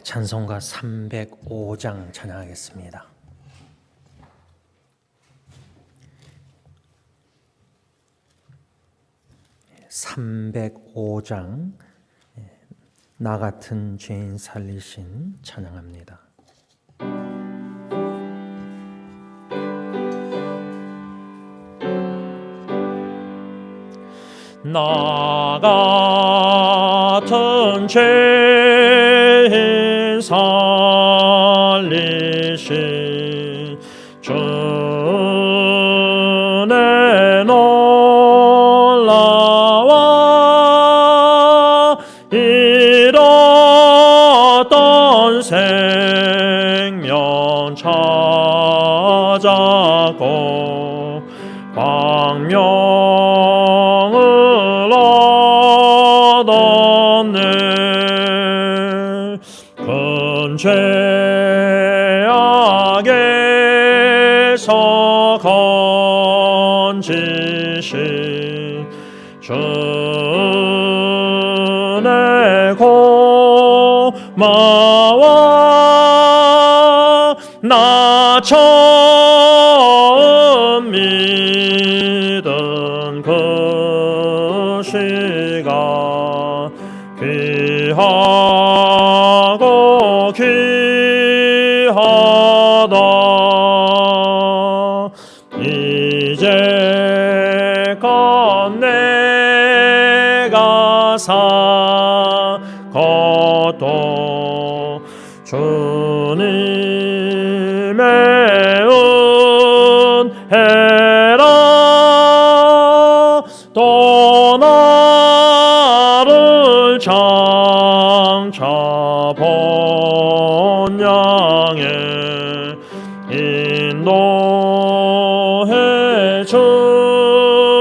찬송가 305장 찬양하겠습니다. (305장) 나 같은 죄인 살리신 찬양합니다. 나 같은 죄인 살리신 주의 놀라와 잃었던 생명 찾았고 광명을 얻었네. 큰 죄악에서 건지신 주의 고마워. 나 처음 믿은 그 시간 귀하고 귀하다. 이제껏 내가 산 것도 주님의 은혜라. 또 나를 장차 본향에 인도해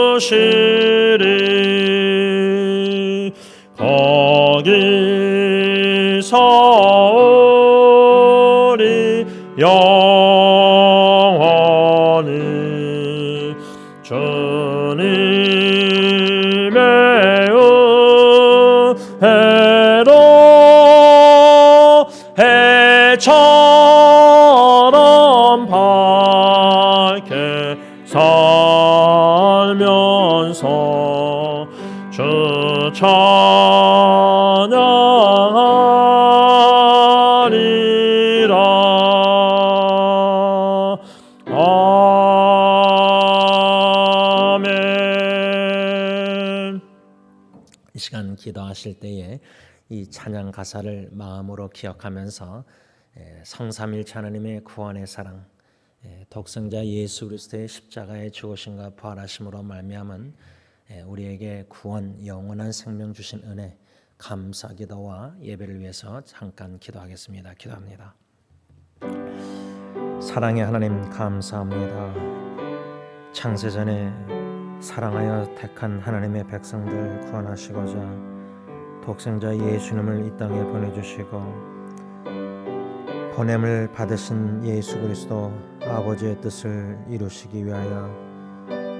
주시리. 거기서 우리 영원히 주님의 은혜로 해처럼 밝게 살면서 주 찬양하리라. 아멘. 이 시간 기도하실 때에 이 찬양 가사를 마음으로 기억하면서 성삼일체 하나님의 구원의 사랑, 독생자 예수 그리스도의 십자가의 죽으심과 부활하심으로 말미암은 우리에게 구원, 영원한 생명 주신 은혜 감사 기도와 예배를 위해서 잠깐 기도하겠습니다. 기도합니다. 사랑의 하나님 감사합니다. 창세전에 사랑하여 택한 하나님의 백성들 구원하시고자 독생자 예수님을 이 땅에 보내주시고 보냄을 받으신 예수 그리스도 아버지의 뜻을 이루시기 위하여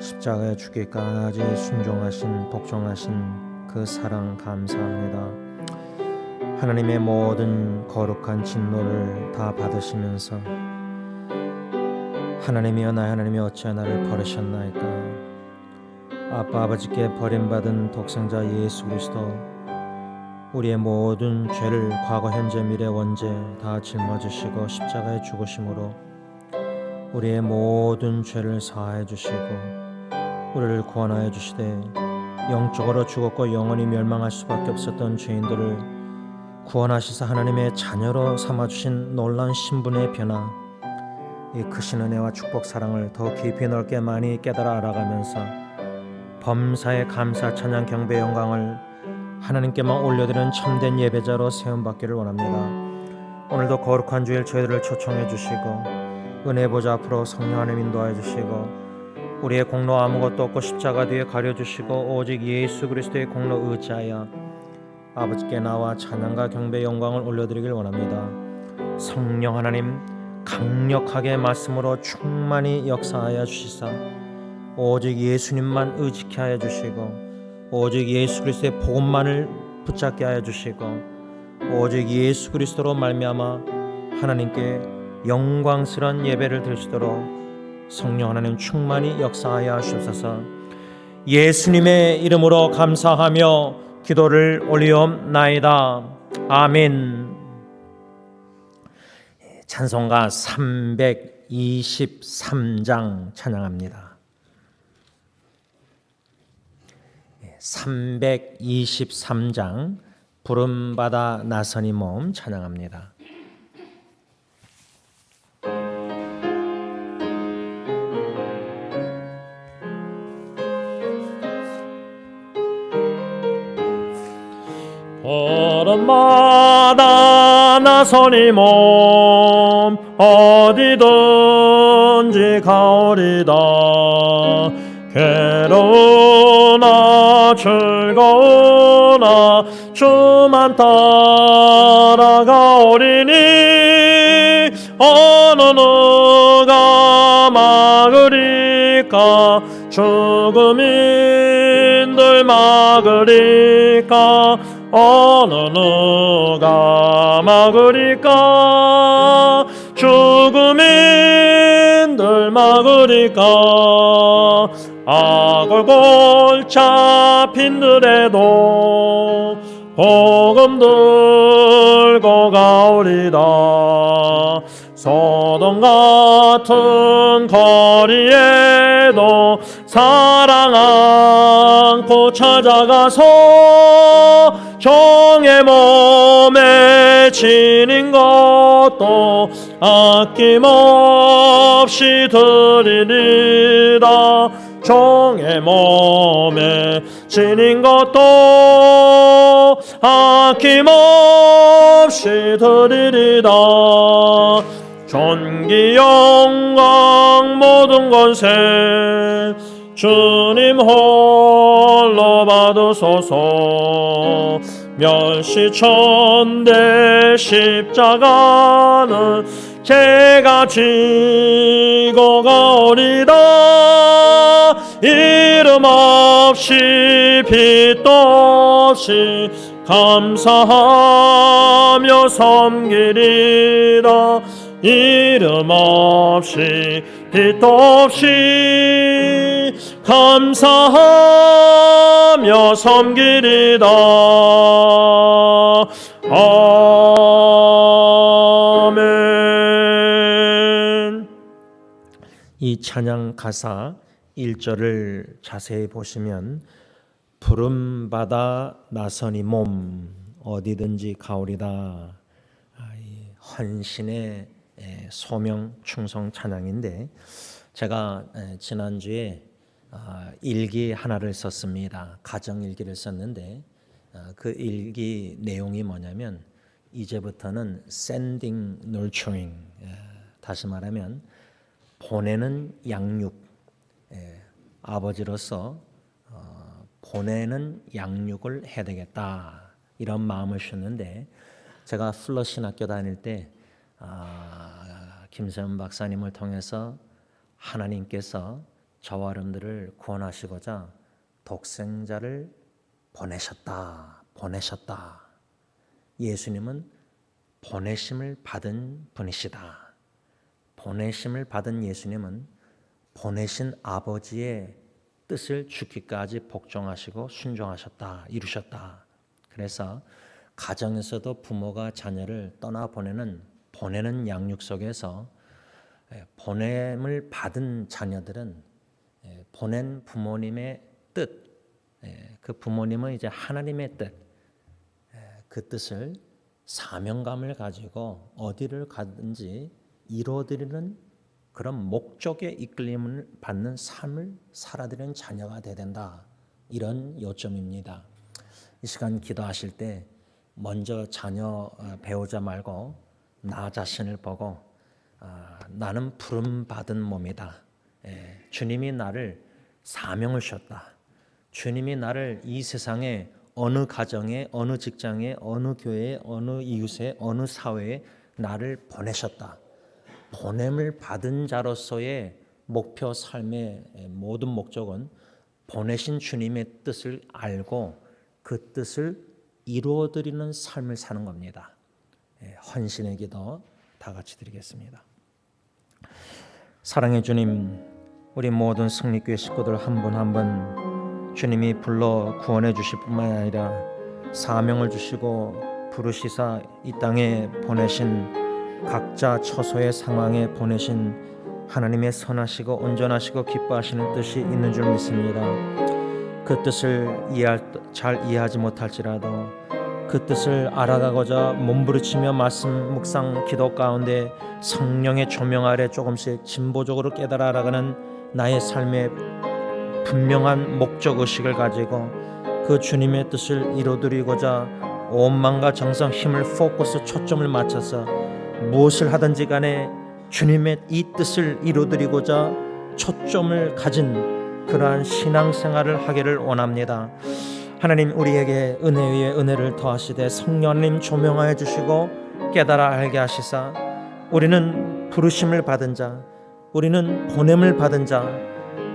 십자가에 죽기까지 순종하신 복종하신 그 사랑 감사합니다. 하나님의 모든 거룩한 진노를 다 받으시면서 하나님이여 나의 하나님이 어찌하여 나를 버리셨나이까. 아빠 아버지께 버림받은 독생자 예수 그리스도 우리의 모든 죄를 과거 현재 미래 원죄 다 짊어지시고 십자가에 죽으심으로 우리의 모든 죄를 사하여 주시고 우리를 구원하여 주시되 영적으로 죽었고 영원히 멸망할 수밖에 없었던 죄인들을 구원하시사 하나님의 자녀로 삼아주신 놀라운 신분의 변화, 이 크신 은혜와 축복 사랑을 더 깊이 넓게 많이 깨달아 알아가면서 범사의 감사 찬양 경배 영광을 하나님께만 올려드리는 참된 예배자로 세움받기를 원합니다. 오늘도 거룩한 주일 저희들을 초청해 주시고 은혜 보좌 앞으로 성령 하나님 인도하여 주시고 우리의 공로 아무것도 없고 십자가 뒤에 가려주시고 오직 예수 그리스도의 공로 의지하여 아버지께 나와 찬양과 경배 영광을 올려드리길 원합니다. 성령 하나님 강력하게 말씀으로 충만히 역사하여 주시사 오직 예수님만 의지케 하여 주시고 오직 예수 그리스도의 복음만을 붙잡게 하여 주시고 오직 예수 그리스도로 말미암아 하나님께 영광스러운 예배를 드리시도록 성령 하나님 충만히 역사하여 하시옵소서. 예수님의 이름으로 감사하며 기도를 올리옵나이다. 아멘. 찬송가 323장 찬양합니다. 323장 부름받아 나서니 몸 찬양합니다. 부름받아 나서니 몸 어디든지 가오리다. 괴로우나 즐거우나 주만 따라가오리니 어느 누가 막으리까. 죽음인들 막으리까. 어느 누가 막으리까. 죽음인들 막으리까. 악을 골차 핀들에도 복음 들고 가오리다. 소돔 같은 거리에도 사랑 안고 찾아가서 종의 몸에 지닌 것도 아낌없이 드리리라. 종의 몸에 지닌 것도 아낌없이 드리리라. 존귀 영광 모든 권세 주님 홀로 받으소서. 멸시천대 십자가는 제가 지고 가오리다. 이름 없이 빛도 없이 감사하며 섬기리라. 이름 없이 빛도 없이 감사하며 섬기리다. 아멘. 이 찬양 가사 1절을 자세히 보시면 부름받아 나서니 몸 어디든지 가오리다. 헌신의 소명 충성 찬양인데, 제가 지난주에 일기 하나를 썼습니다. 가정 일기를 썼는데 그 일기 내용이 뭐냐면 이제부터는 sending nurturing, 다시 말하면 보내는 양육, 아버지로서 보내는 양육을 해야 되겠다, 이런 마음을 셨는데, 제가 플러신 학교 다닐 때 김세훈 박사님을 통해서 하나님께서 저와 여러분들을 구원하시고자 독생자를 보내셨다. 예수님은 보내심을 받은 분이시다. 보내심을 받은 예수님은 보내신 아버지의 뜻을 죽기까지 복종하시고 순종하셨다, 이루셨다. 그래서 가정에서도 부모가 자녀를 떠나보내는 양육 속에서 보냄을 받은 자녀들은 보낸 부모님의 뜻, 그 부모님은 이제 하나님의 뜻, 그 뜻을 사명감을 가지고 어디를 가든지 이루어드리는 그런 목적에 이끌림을 받는 삶을 살아드리는 자녀가 되어야 된다, 이런 요점입니다. 이 시간 기도하실 때 먼저 자녀 배우자 말고 나 자신을 보고 나는 부름받은 몸이다. 주님이 나를 사명을 주셨다. 주님이 나를 이 세상에 어느 가정에, 어느 직장에, 어느 교회에, 어느 이웃에, 어느 사회에 나를 보내셨다. 보냄을 받은 자로서의 목표, 삶의 모든 목적은 보내신 주님의 뜻을 알고 그 뜻을 이루어드리는 삶을 사는 겁니다. 헌신의 기도 다 같이 드리겠습니다. 사랑의 주님, 우리 모든 승리교회 식구들 한 분 한 분 주님이 불러 구원해 주실 뿐만 아니라 사명을 주시고 부르시사 이 땅에 보내신 각자 처소의 상황에 보내신 하나님의 선하시고 온전하시고 기뻐하시는 뜻이 있는 줄 믿습니다. 그 뜻을 잘 이해하지 못할지라도 그 뜻을 알아가고자 몸부림치며 말씀 묵상 기도 가운데 성령의 조명 아래 조금씩 진보적으로 깨달아 알아가는 나의 삶의 분명한 목적의식을 가지고 그 주님의 뜻을 이루어드리고자 온 마음과 정성 힘을 포커스 초점을 맞춰서 무엇을 하든지 간에 주님의 이 뜻을 이루어드리고자 초점을 가진 그러한 신앙생활을 하기를 원합니다. 하나님, 우리에게 은혜 위에 은혜를 더하시되 성령님 조명하여 주시고 깨달아 알게 하시사 우리는 부르심을 받은 자, 우리는 보냄을 받은 자,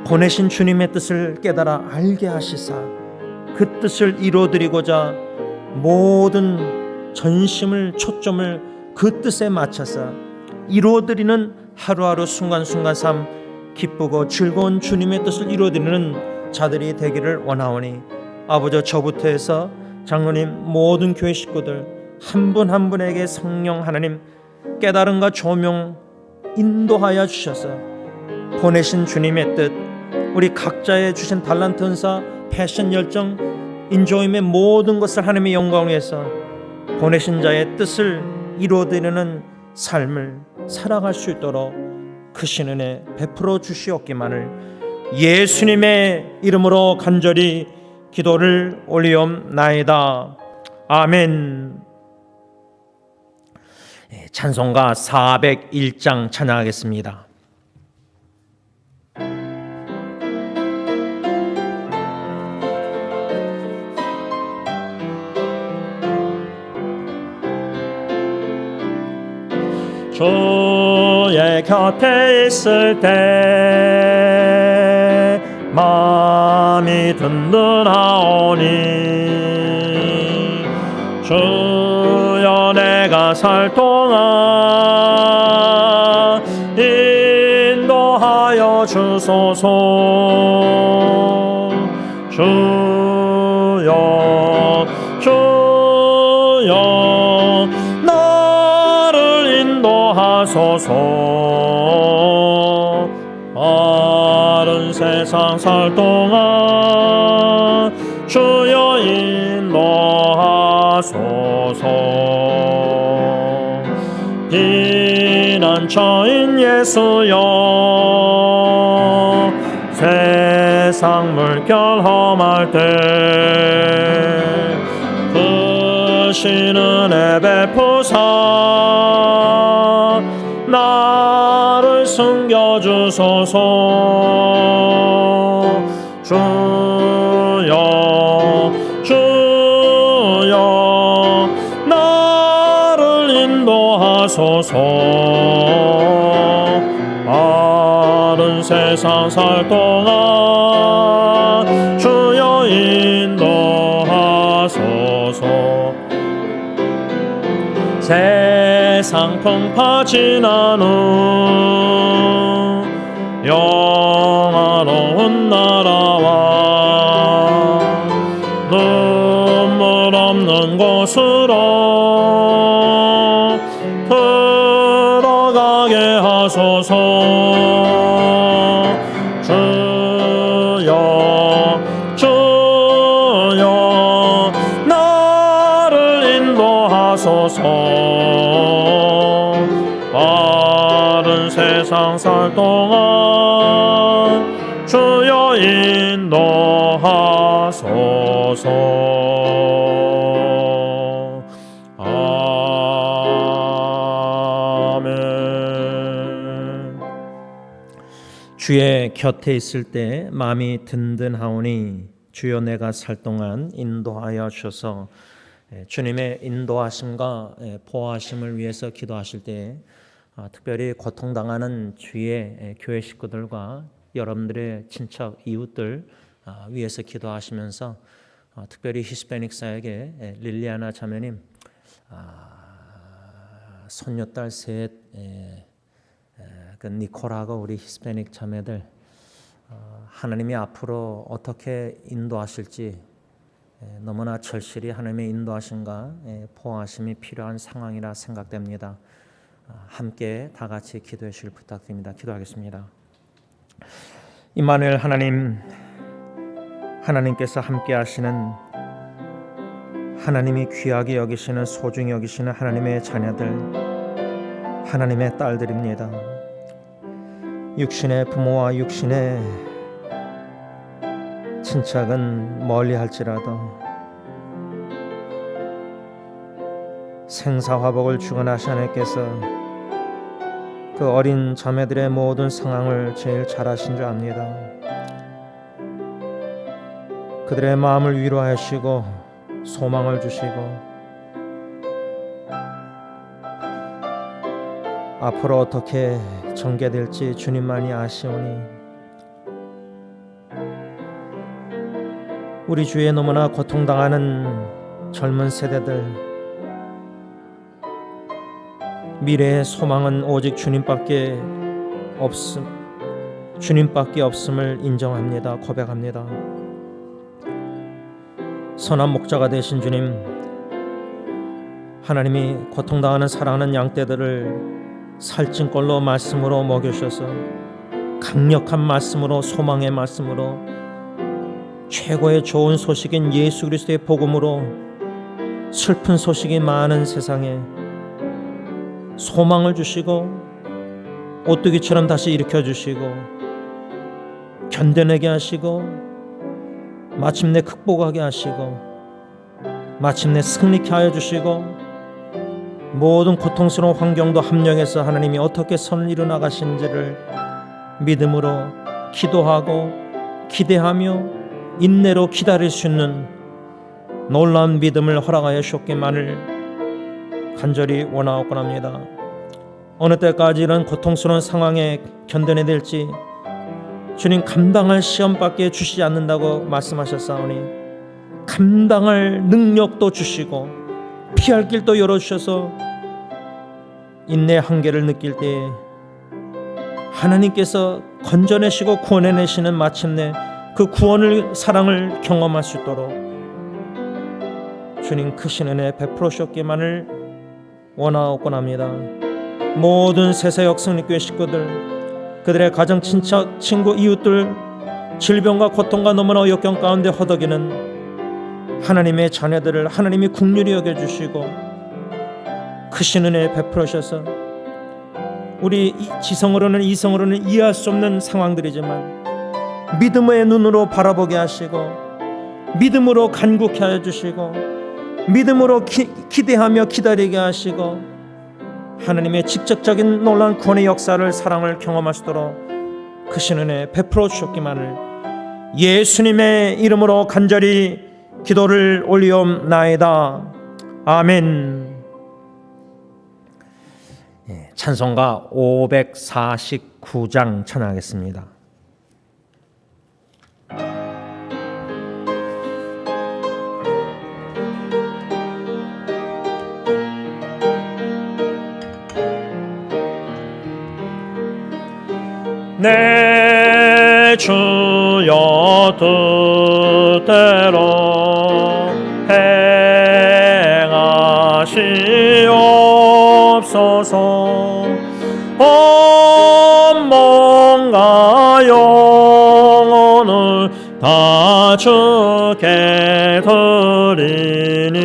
보내신 주님의 뜻을 깨달아 알게 하시사 그 뜻을 이루어드리고자 모든 전심을 초점을 그 뜻에 맞춰서 이루어드리는 하루하루 순간순간 삶 기쁘고 즐거운 주님의 뜻을 이루어드리는 자들이 되기를 원하오니 아버지, 저부터 해서 장로님 모든 교회 식구들 한 분 한 분에게 성령 하나님 깨달음과 조명 인도하여 주셔서 보내신 주님의 뜻, 우리 각자의 주신 달란트 은사, 패션 열정, 인조임의 모든 것을 하나님의 영광을 위해서 보내신 자의 뜻을 이루어드리는 삶을 살아갈 수 있도록 크신 은혜 베풀어 주시옵기만을 예수님의 이름으로 간절히 기도를 올리옵나이다. 아멘. 찬송가 401장 찬양하겠습니다. 주의 곁에 있을 때 마음이 든든하오니 주여 내가 살 동안 인도하여 주소서. 주여 주여 나를 인도하소서. 바른 세상 살 동안 주여 인도하소서. 피난처인 예수여 세상 물결 험할 때 크신 은혜 베푸사 나를 숨겨주소서. 주여 주여 나를 인도하소서. 바른 세상 살 동안 주여 인도하소서. 세상 풍파 지난 후 영화로운 나라와 눈물 없는 곳으로 들어가게 하소서. 주여 주여 나를 인도하소서. 바른 세상 살 동안 주여 인도하소서. 아멘. 주의 곁에 있을 때 마음이 든든하오니 주여 내가 살 동안 인도하여 주셔서 주님의 인도하심과 보호하심을 위해서 기도하실 때 특별히 고통당하는 주위의 교회 식구들과 여러분들의 친척 이웃들 위해서 기도하시면서 특별히 히스패닉사에게 릴리아나 자매님 손녀딸 셋, 그 니콜하고 우리 히스패닉 자매들 하나님이 앞으로 어떻게 인도하실지 너무나 절실히 하나님의 인도하심과 보호하심이 필요한 상황이라 생각됩니다. 함께 다 같이 기도해 주실 부탁드립니다. 기도하겠습니다. 임마누엘 하나님, 하나님께서 함께 하시는, 하나님이 귀하게 여기시는, 소중히 여기시는 하나님의 자녀들, 하나님의 딸들입니다. 육신의 부모와 육신의 친척은 멀리 할지라도 생사화복을 주관하신 하나님께서 그 어린 자매들의 모든 상황을 제일 잘 아신 줄 압니다. 그들의 마음을 위로하시고 소망을 주시고 앞으로 어떻게 전개될지 주님만이 아시오니 우리 주위에 너무나 고통당하는 젊은 세대들, 미래의 소망은 오직 주님밖에 없음을 인정합니다. 고백합니다. 선한 목자가 되신 주님, 하나님이 고통당하는 사랑하는 양떼들을 살찐 꼴로 말씀으로 먹여주셔서 강력한 말씀으로, 소망의 말씀으로, 최고의 좋은 소식인 예수 그리스도의 복음으로 슬픈 소식이 많은 세상에 소망을 주시고 오뚜기처럼 다시 일으켜 주시고 견뎌내게 하시고 마침내 극복하게 하시고 마침내 승리케 하여 주시고 모든 고통스러운 환경도 합력해서 하나님이 어떻게 선을 이루어 나가시는지를 믿음으로 기도하고 기대하며 인내로 기다릴 수 있는 놀라운 믿음을 허락하여 주셨기만을 간절히 원하옵곤 합니다. 어느 때까지 이런 고통스러운 상황에 견뎌내야 될지 주님 감당할 시험밖에 주시지 않는다고 말씀하셨사오니 감당할 능력도 주시고 피할 길도 열어주셔서 인내의 한계를 느낄 때에 하나님께서 건져내시고 구원해내시는 마침내 그 구원을, 사랑을 경험할 수 있도록 주님 크신 은혜 베풀어 주셨기만을 원하옵곤 합니다. 모든 세세역 성립교회 식구들, 그들의 가정, 친척, 친구, 이웃들 질병과 고통과 너무나 역경 가운데 허덕이는 하나님의 자녀들을 하나님이 긍휼히 여겨주시고 크신 은혜 베풀어 주셔서 우리 지성으로는 이성으로는 이해할 수 없는 상황들이지만 믿음의 눈으로 바라보게 하시고 믿음으로 간구케 하여 주시고 믿음으로 기대하며 기다리게 하시고 하나님의 직접적인 놀라운 구원의 역사를, 사랑을 경험할 수 있도록 크신 은혜 베풀어 주셨기만을 예수님의 이름으로 간절히 기도를 올리옵나이다. 아멘. 찬송가 549장 찬양하겠습니다. 내 주여 뜻대로 행하시옵소서. 온 몸과 영혼을 다 주께 드리니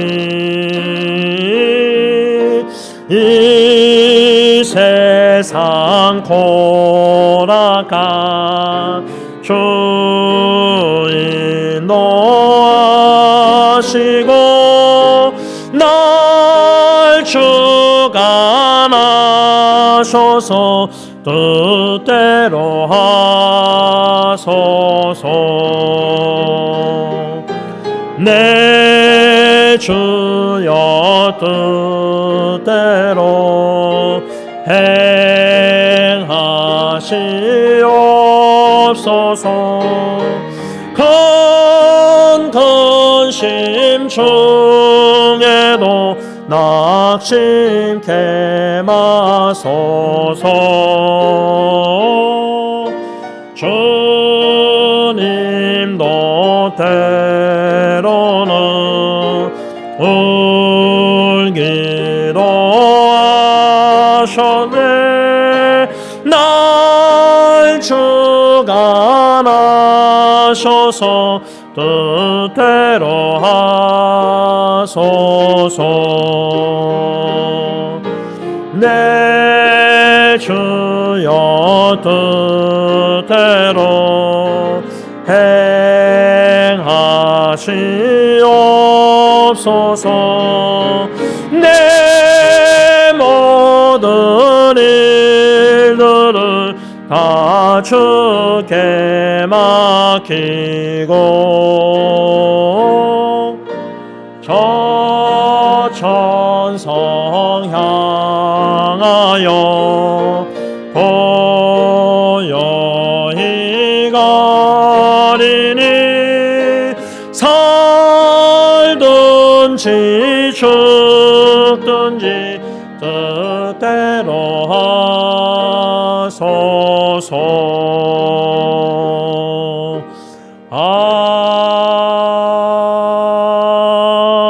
이 세상 고락한 주 인도하시고 날 주관하소서. 뜻대로 하소서. 내 주여 뜻대로 행하시옵소서. 큰 낙심 중에도 낙심케 마소서. 주님도 때로는 울기도 하셨네. 날 주관하셔서 뜻대로 하소서. 내 주여 뜻대로 행하시옵소서. 내 모든 일들을 다 주께 맡기고 저 천성 향하여 고요히 가리니 살든지 죽든지 뜻대로 하소서.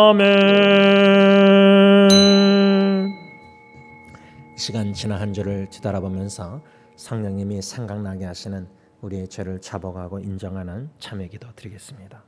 아멘. 시간 지난 한 주를 뒤돌아보면서 성령님이 생각나게 하시는 우리의 죄를 자복하고 인정하는 참회 기도 드리겠습니다.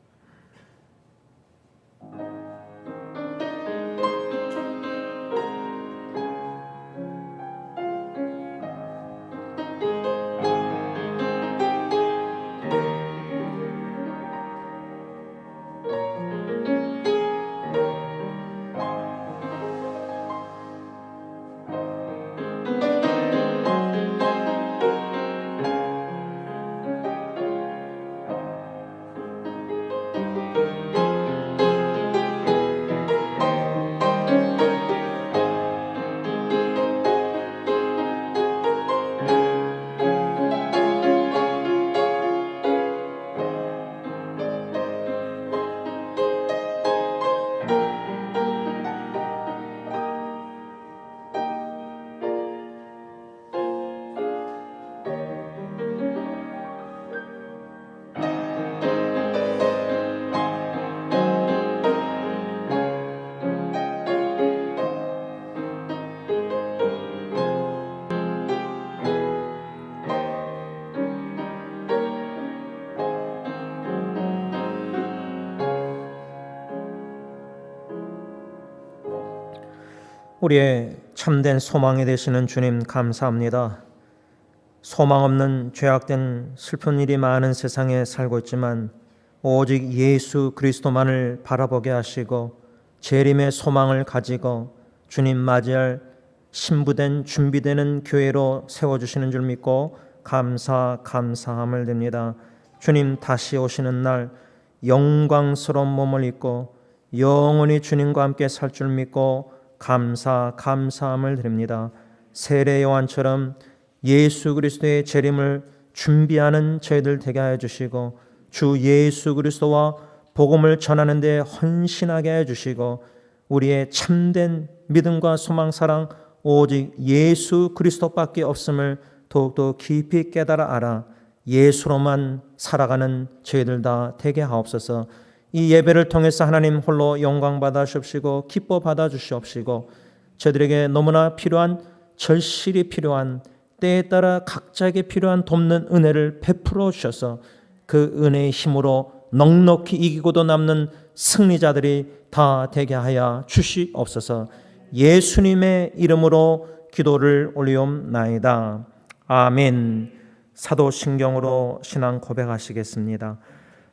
우리의 참된 소망이 되시는 주님 감사합니다. 소망 없는 죄악된 슬픈 일이 많은 세상에 살고 있지만 오직 예수 그리스도만을 바라보게 하시고 재림의 소망을 가지고 주님 맞이할 신부된 준비되는 교회로 세워주시는 줄 믿고 감사함을 드립니다. 주님 다시 오시는 날 영광스러운 몸을 입고 영원히 주님과 함께 살 줄 믿고 감사함을 드립니다. 세례 요한처럼 예수 그리스도의 재림을 준비하는 저희들 되게 하여 주시고 주 예수 그리스도와 복음을 전하는 데 헌신하게 하여 주시고 우리의 참된 믿음과 소망 사랑 오직 예수 그리스도밖에 없음을 더욱더 깊이 깨달아 알아 예수로만 살아가는 저희들 다 되게 하옵소서. 이 예배를 통해서 하나님 홀로 영광 받아 주시옵시고 기뻐 받아 주시옵시고 저들에게 너무나 필요한 절실히 필요한 때에 따라 각자에게 필요한 돕는 은혜를 베풀어 주셔서 그 은혜의 힘으로 넉넉히 이기고도 남는 승리자들이 다 되게 하여 주시옵소서. 예수님의 이름으로 기도를 올리옵나이다. 아멘. 사도신경으로 신앙 고백하시겠습니다.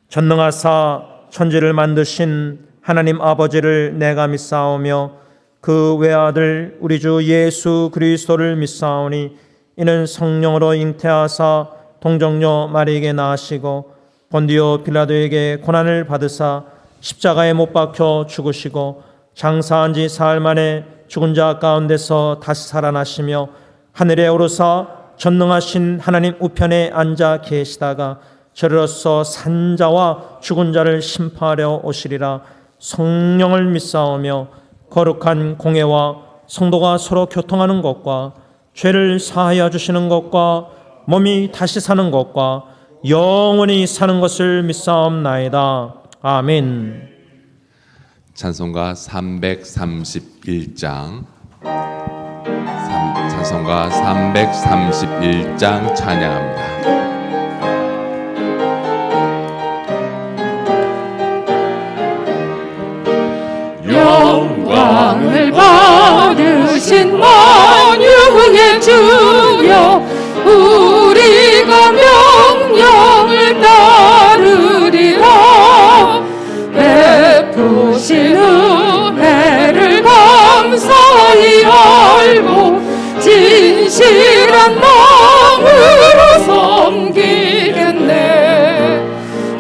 전능하사 천지를 만드신 하나님 아버지를 내가 믿사오며 그 외아들 우리 주 예수 그리스도를 믿사오니 이는 성령으로 잉태하사 동정녀 마리에게 낳으시고 본디오 빌라도에게 고난을 받으사 십자가에 못 박혀 죽으시고 장사한 지 사흘 만에 죽은 자 가운데서 다시 살아나시며 하늘에 오르사 전능하신 하나님 우편에 앉아 계시다가 저리로서 산자와 죽은 자를 심판하려 오시리라. 성령을 믿사오며 거룩한 공예와 성도가 서로 교통하는 것과 죄를 사하여 주시는 것과 몸이 다시 사는 것과 영원히 사는 것을 믿사옵나이다. 아멘. 찬송가 331장 찬송가 331장 찬양합니다. 영광을 받으신 만유의 주여 우리가 명령을 따르리라. 베푸신 은혜를 감사히 알고 진실한 마음으로 섬기겠네.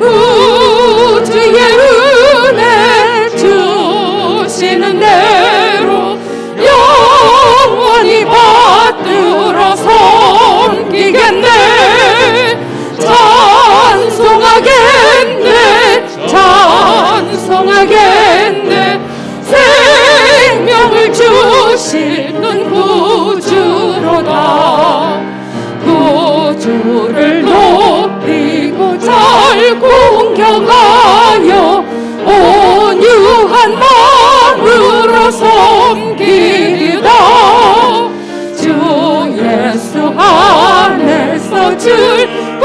우주의 은혜 주시는 대로 영원히 받들어 섬기겠네. 찬송하겠네 찬송하겠네. 생명을 주시는 구주로다. 구주를 높이고 잘 공경하여 온유한 마음으로 섬기리다. 주 예수 안에서 즐거워하며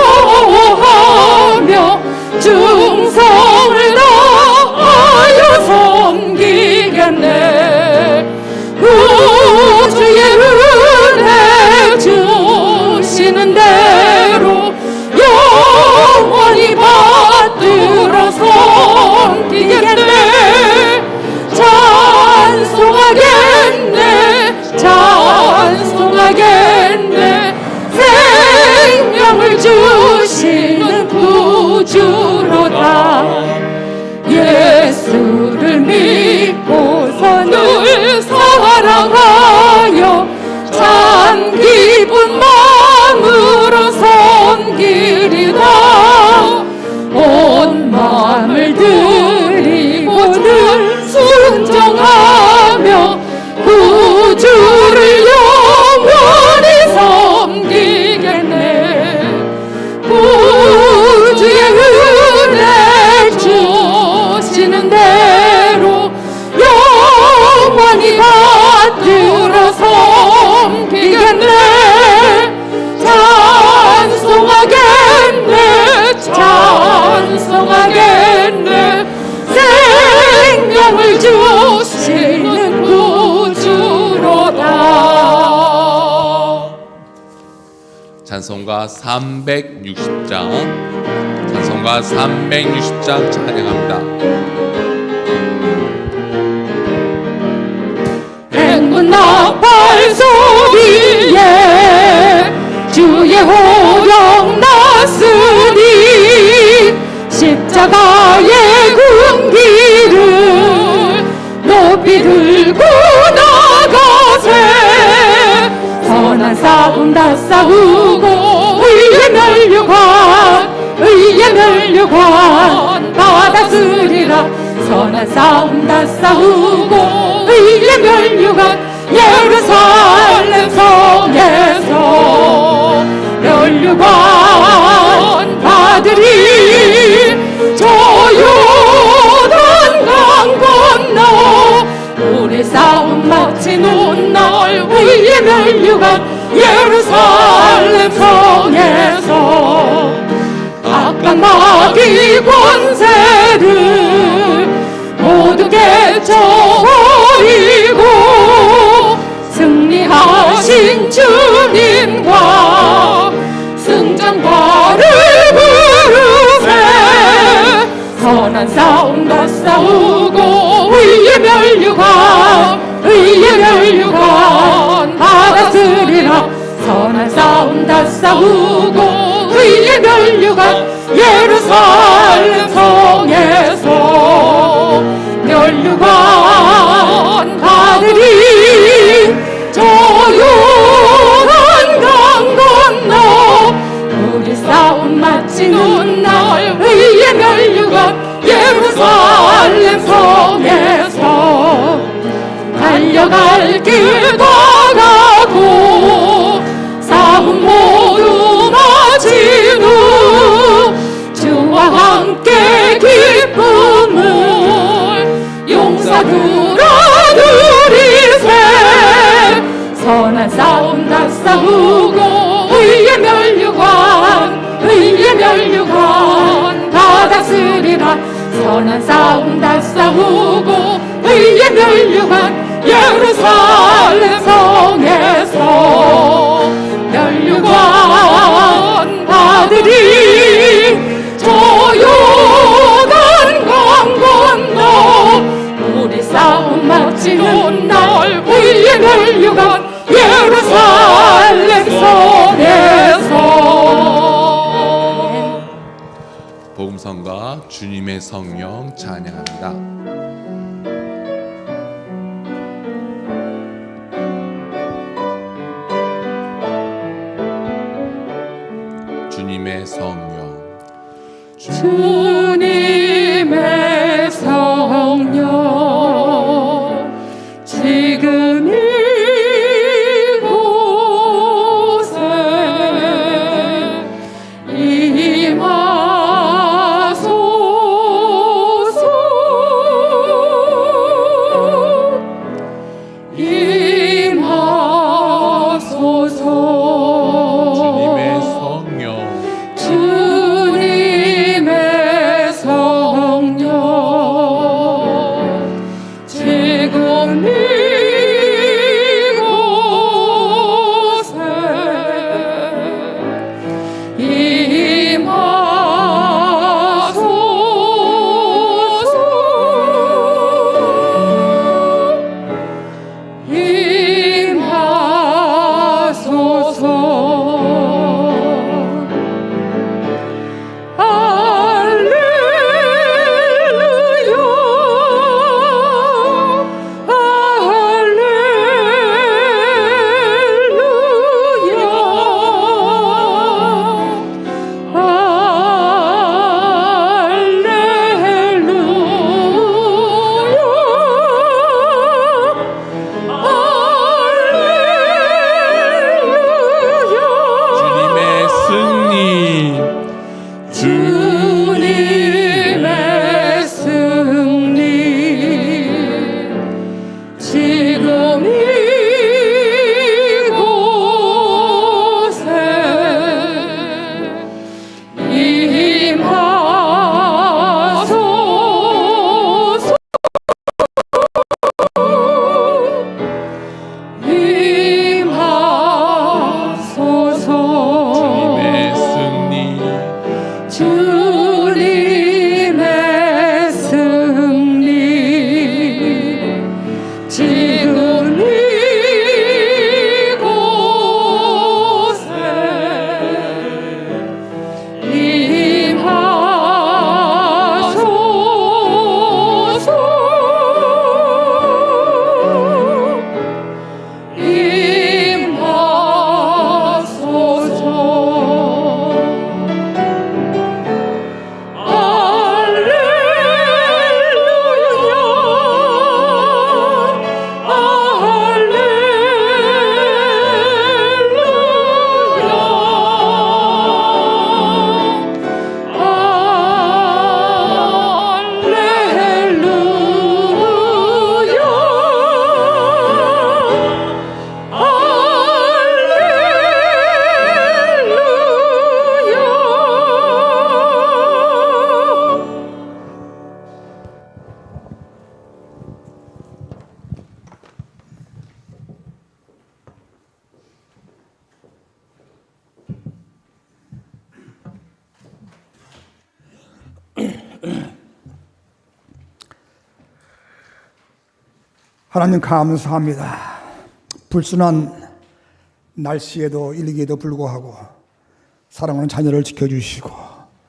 충성을 다하여 섬기겠네. 구주의 은혜 주시는 대로 영원히 받들어 섬기겠네. 찬송하겠네 찬송하겠네. 생명을 주시는 구주로다. 예수를 믿고서 늘 사랑하여 참 기쁜 마음으로 섬기리다. 온 마음을 드리고 늘 순종하며 구주를 영원히 섬기겠네. 구주의 은혜 주시는 대로 영원히 받들어 섬기겠네. 찬송하겠네 찬송하겠네. 생명을 주시는 구주로다. 찬송가 360장 찬송가 360장 찬양합니다. 행군 나팔 소리에 주의 호령 났으니 십자가의 군기를 높이 들고 나가세. 선한 싸움 다 싸우고 의의 멸류관 받았으리라. 선한 싸움 다 싸우고 의의 멸류관 예루살렘 성에서 멸류관 받으리. 저 요단 강 건너 우리 싸움 마치는 날 의의 멸류관 예루살렘 성에서 악한 마귀 권세를 모두 깨쳐버리고 승리하신 주님과 승전과를 부르세. 선한 싸움 다 싸우고 의의 멸류관 받았으리라. 선한 싸움 다 싸우고 의의 멸류관 예루살렘 성에서 멸류관 받으리. 저 요단 강 건너 우리 싸움 마치는 날 의의 멸류관 예루살렘 성 둘이세 선한 싸움 다 싸우고 의의 멸류관 다 다스리라 선한 싸움 다 싸우고 의의 멸류관 예루살렘 성에서 멸류관 받으리 저 요단 강 건너 우리 싸움 마치는 날 의의 멸류관 예루살렘 성에서 복음성가 주님의 성령 찬양합니다. 주님의 성령 주님의 성령 지금 이곳에 하나님 감사합니다. 불순한 날씨에도 일기에도 불구하고 사랑하는 자녀를 지켜주시고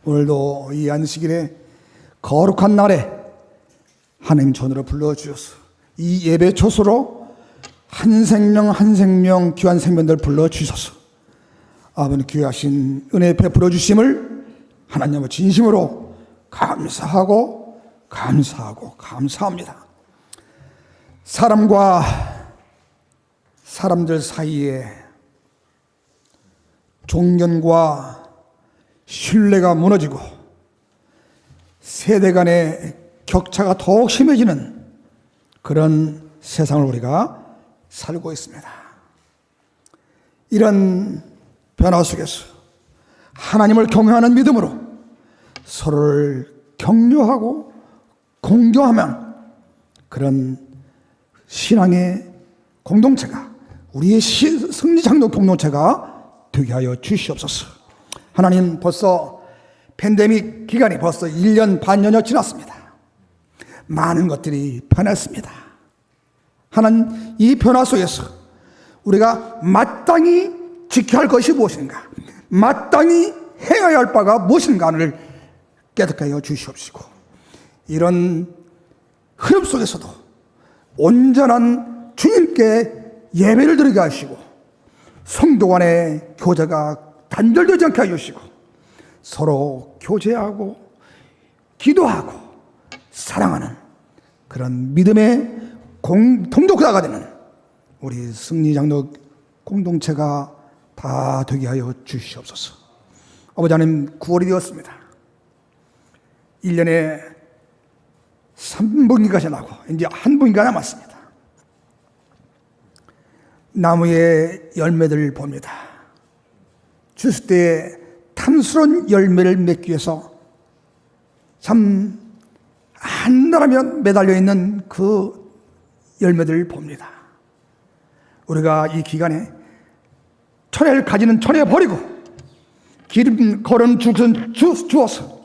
오늘도 이 안식일에 거룩한 날에 하나님 전으로 불러주셔서 이 예배 초소로 한 생명 한 생명 귀한 생명들 불러주셔서 아버님 귀하신 은혜 베풀어 주심을 하나님을 진심으로 감사하고 감사합니다. 사람과 사람들 사이에 종견과 신뢰가 무너지고 세대 간의 격차가 더욱 심해지는 그런 세상을 우리가 살고 있습니다. 이런 변화 속에서 하나님을 경외하는 믿음으로 서로를 격려하고 공경하면 그런 신앙의 공동체가 우리의 승리장로 공동체가 되게 하여 주시옵소서. 하나님, 벌써 팬데믹 기간이 벌써 1년 반년여 지났습니다. 많은 것들이 변했습니다. 하나님, 이 변화 속에서 우리가 마땅히 지켜야 할 것이 무엇인가, 마땅히 행해야 할 바가 무엇인가를 깨닫게 하여 주시옵시고, 이런 흐름 속에서도 온전한 주님께 예배를 드리게 하시고, 성도 간의 교제가 단절되지 않게 하시고, 서로 교제하고 기도하고 사랑하는 그런 믿음의 동독자가 되는 우리 승리장로 공동체가 다 되게 하여 주시옵소서. 아버지 하나님, 9월이 되었습니다. 1년에 3분기가 지나고 이제 한 분기가 남았습니다. 나무의 열매들을 봅니다. 주스 때에 탐스러운 열매를 맺기 위해서 참 한나라면 매달려 있는 그 열매들을 봅니다. 우리가 이 기간에 철회를 가지는 철회 버리고 기름 거른 죽은 주어서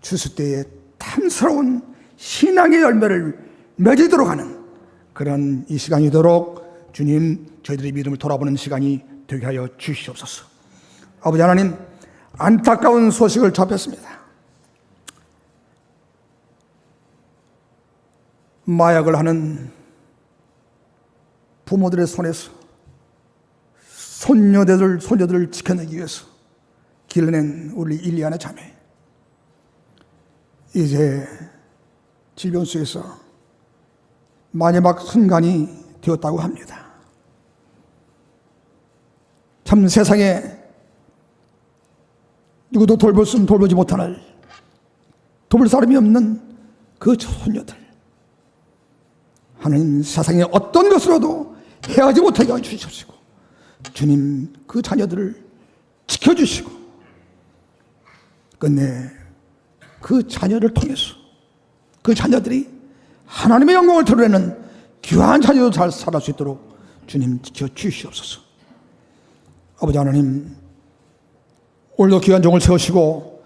주스 때에 탐스러운 신앙의 열매를 맺도록 하는 그런 이 시간이 되도록 주님, 저희들의 믿음을 돌아보는 시간이 되게 하여 주시옵소서. 아버지 하나님, 안타까운 소식을 접했습니다. 마약을 하는 부모들의 손에서 손녀들을 지켜내기 위해서 길러낸 우리 일리안의 자매, 이제 질병 속에서 마지막 순간이 되었다고 합니다. 참 세상에 누구도 돌보지 못하는, 돌볼 사람이 없는 그 손녀들, 하나님, 세상에 어떤 것으로도 해하지 못하게 해주시옵시고, 주님, 그 자녀들을 지켜주시고, 끝내 그 자녀를 통해서 그 자녀들이 하나님의 영광을 드러내는 귀한 자녀도 잘 살아갈 수 있도록 주님 지켜주시옵소서. 아버지 하나님, 오늘도 귀한 종을 세우시고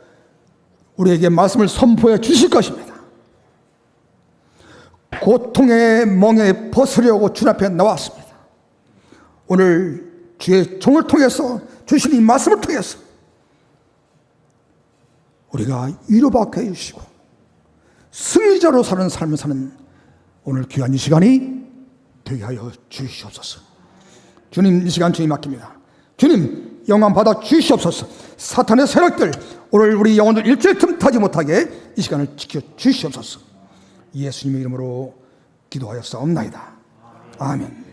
우리에게 말씀을 선포해 주실 것입니다. 고통의 멍에 벗으려고 주 앞에 나왔습니다. 오늘 주의 종을 통해서 주신 이 말씀을 통해서 우리가 위로받게 해주시고 승리자로 사는 삶을 사는 오늘 귀한 이 시간이 되게 하여 주시옵소서. 주님, 이 시간 주님 맡깁니다. 주님, 영광 받아 주시옵소서. 사탄의 세력들, 오늘 우리 영혼을 일주일 틈타지 못하게 이 시간을 지켜 주시옵소서. 예수님의 이름으로 기도하였사옵나이다. 아멘.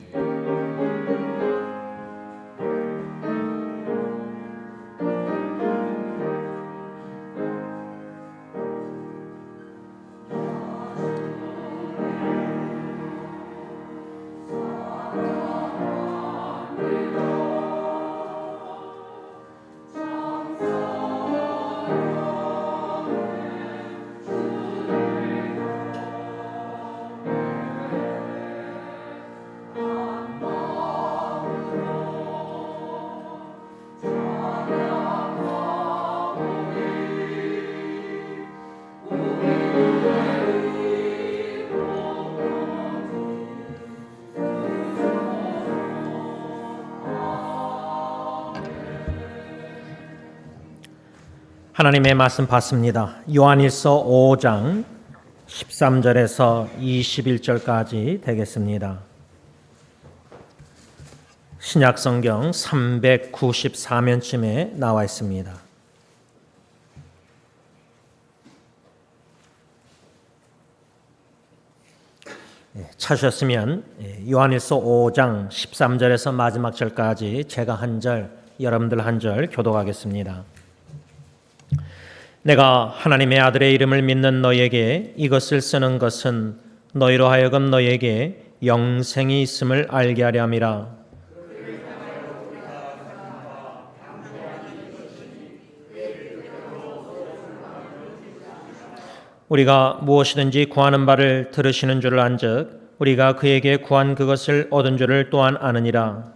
하나님의 말씀 받습니다. 요한일서 5장 13절에서 21절까지 되겠습니다. 신약성경 394면쯤에 나와 있습니다. 찾으셨으면 요한일서 5장 13절에서 마지막 절까지 제가 한 절, 여러분들 한 절 교독하겠습니다. 내가 하나님의 아들의 이름을 믿는 너에게 이것을 쓰는 것은 너희로 하여금 너희에게 영생이 있음을 알게 하려 함이라. 우리가 무엇이든지 구하는 바를 들으시는 줄을 안즉 우리가 그에게 구한 그것을 얻은 줄을 또한 아느니라.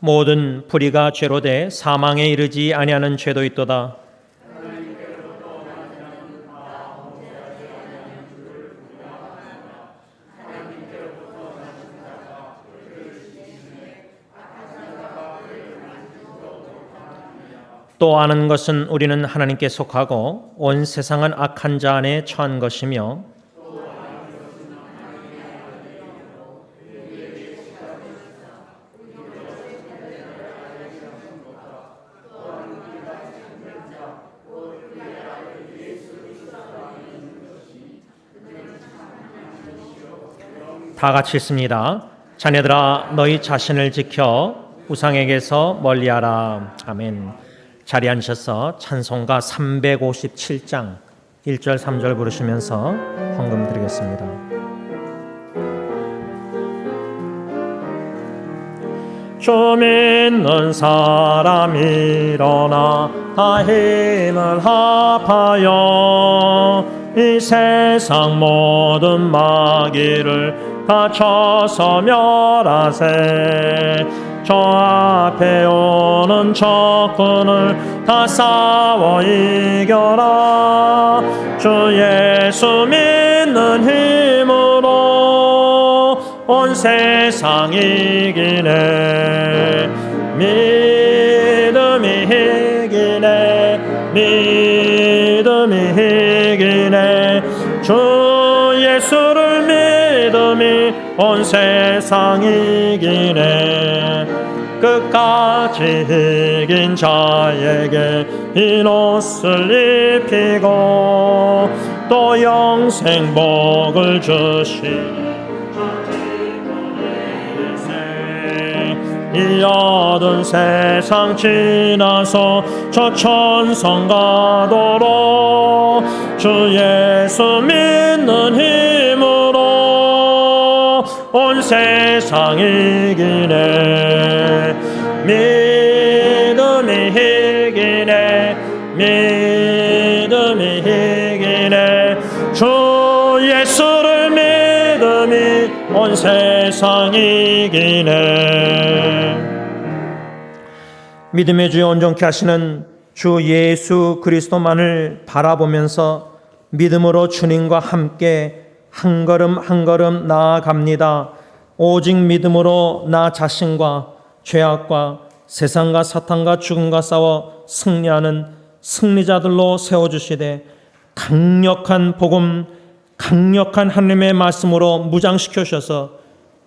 모든 불의가 죄로 돼 사망에 이르지 아니하는 죄도 있도다. 또 아는 것은 우리는 하나님께 속하고 온 세상은 악한 자 안에 처한 것이며 다 같이 읽습니다. 자녀들아 너희 자신을 지켜 우상에게서 멀리하라. 아멘. 자리에 앉으셔서 찬송가 357장 1절 3절 부르시면서 헌금 드리겠습니다. 주 믿는 사람 일어나 다 힘을 합하여 이 세상 모든 마귀를 다 쳐서 멸하세. 저 앞에 오는 적군을 다 싸워 이겨라. 주 예수 믿는 힘으로 온 세상 이기네. 믿음이 이기네. 믿음이 이기네. 주 예수를 믿음이 온 세상 이기네. 끝까지 이긴 자에게 흰 옷을 입히고 또 영생 복을 주시네. 이 어두운 세상 지나서 저 천성 가도록 주 예수 믿는 힘으로 온 세상 이기네. 믿음이 이기네. 믿음이 이기네. 주 예수를 믿음이 온 세상 이기네. 믿음의 주에 온전케 하시는 주 예수 그리스도만을 바라보면서 믿음으로 주님과 함께 한 걸음 한 걸음 나아갑니다. 오직 믿음으로 나 자신과 죄악과 세상과 사탄과 죽음과 싸워 승리하는 승리자들로 세워주시되 강력한 복음, 강력한 하나님의 말씀으로 무장시켜 주셔서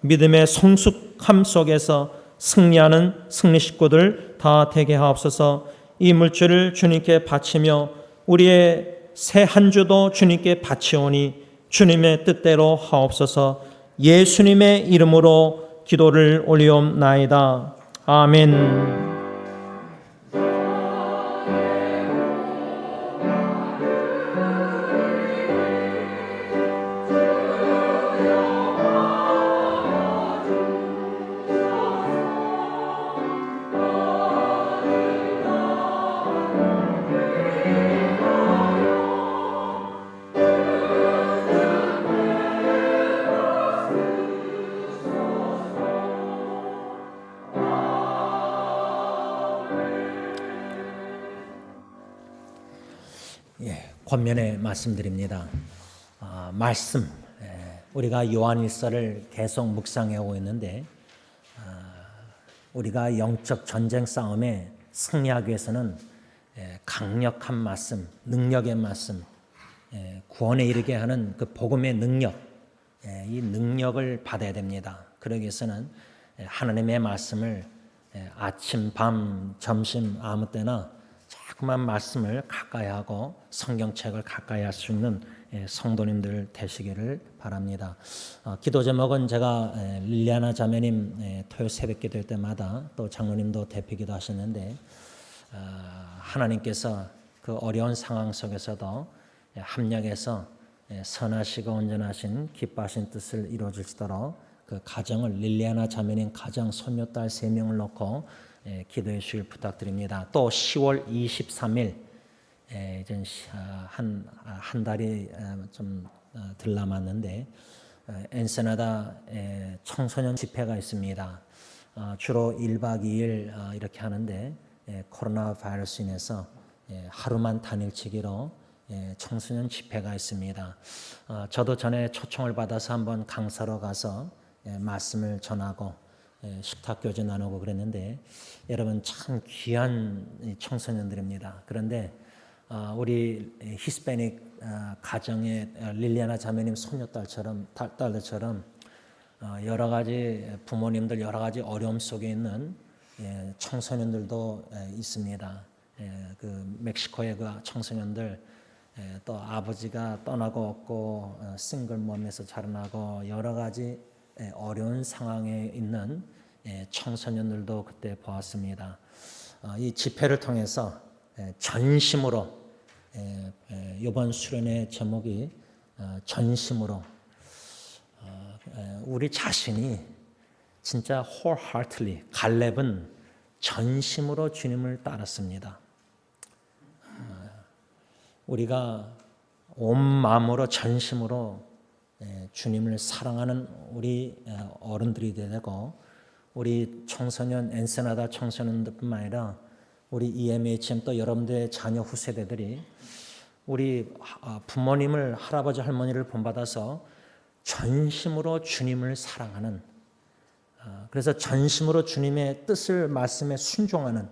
믿음의 성숙함 속에서 승리하는 승리 식구들 다 되게 하옵소서. 이 물질을 주님께 바치며 우리의 새 한 주도 주님께 바치오니 주님의 뜻대로 하옵소서. 예수님의 이름으로 기도를 올리옵나이다. 아멘. 권면에 말씀드립니다. 말씀, 우리가 요한일서를 계속 묵상해 오고 있는데 우리가 영적 전쟁 싸움에 승리하기 위해서는 강력한 말씀, 능력의 말씀, 구원에 이르게 하는 그 복음의 능력, 이 능력을 받아야 됩니다. 그러기 위해서는 하나님의 말씀을 아침, 밤, 점심 아무 때나 자꾸 자꾸만 말씀을 가까이 하고 성경책을 가까이 할 수 있는 성도님들 되시기를 바랍니다. 기도 제목은 제가 릴리아나 자매님 토요 새벽 기도회 때마다 또 장로님도 대피기도 하셨는데 하나님께서 그 어려운 상황 속에서도 합력해서 선하시고 온전하신 기뻐하신 뜻을 이루어 주시도록 그 가정을 릴리아나 자매님 가정 손녀딸 3명을 놓고 기도해 주실 부탁드립니다. 또 10월 23일 이제 한 달이 좀 덜 남았는데 엔세나다 청소년 집회가 있습니다. 주로 1박 2일 이렇게 하는데 코로나 바이러스 인해서 하루만 단일치기로 청소년 집회가 있습니다. 저도 전에 초청을 받아서 한번 강사로 가서 말씀을 전하고 식탁교제 나누고 그랬는데 여러분 참 귀한 청소년들입니다. 그런데 우리 히스패닉 가정의 릴리아나 자매님 딸들처럼 여러 가지 부모님들 여러 가지 어려움 속에 있는 청소년들도 있습니다. 그 멕시코의 그 청소년들 또 아버지가 떠나고 없고 싱글mom에서 자라나고 여러 가지 어려운 상황에 있는 청소년들도 그때 보았습니다. 이 집회를 통해서 전심으로 이번 수련의 제목이 전심으로 우리 자신이 진짜 wholeheartedly 갈렙은 전심으로 주님을 따랐습니다. 우리가 온 마음으로 전심으로 주님을 사랑하는 우리 어른들이 되고 우리 청소년 엔세나다 청소년들뿐만 아니라 우리 EMHM 또 여러분들의 자녀 후세대들이 우리 부모님을 할아버지 할머니를 본받아서 전심으로 주님을 사랑하는 그래서 전심으로 주님의 뜻을 말씀에 순종하는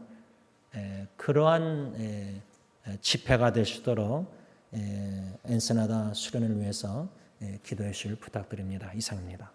그러한 집회가 될 수 있도록 엔세나다 수련을 위해서 기도해 주실 부탁드립니다. 이상입니다.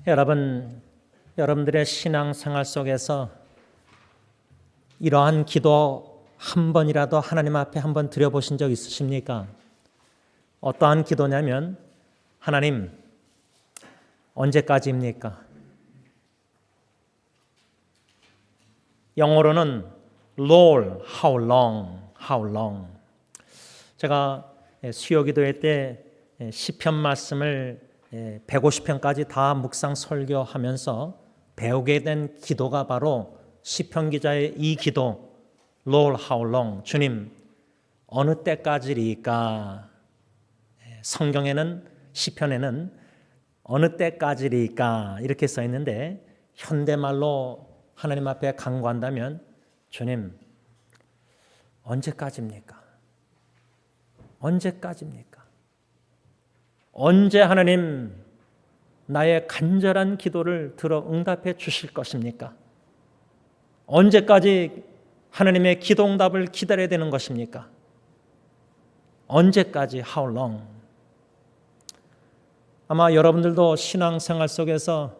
여러분들의 신앙생활 속에서 이러한 기도 한 번이라도 하나님 앞에 한번 드려보신 적 있으십니까? 어떠한 기도냐면, 하나님, 언제까지입니까? 영어로는 Lord, how long, how long. 제가 수요기도회 때 시편 말씀을 150편까지 다 묵상 설교하면서 배우게 된 기도가 바로 시편 기자의 이 기도, Lord, how long. 주님, 어느 때까지리까? 성경에는, 시편에는 어느 때까지리까? 이렇게 써 있는데, 현대말로 하나님 앞에 간구한다면, 주님, 언제까지입니까? 언제까지입니까? 언제 하나님 나의 간절한 기도를 들어 응답해 주실 것입니까? 언제까지 하나님의 기도 응답을 기다려야 되는 것입니까? 언제까지? How long? 아마 여러분들도 신앙생활 속에서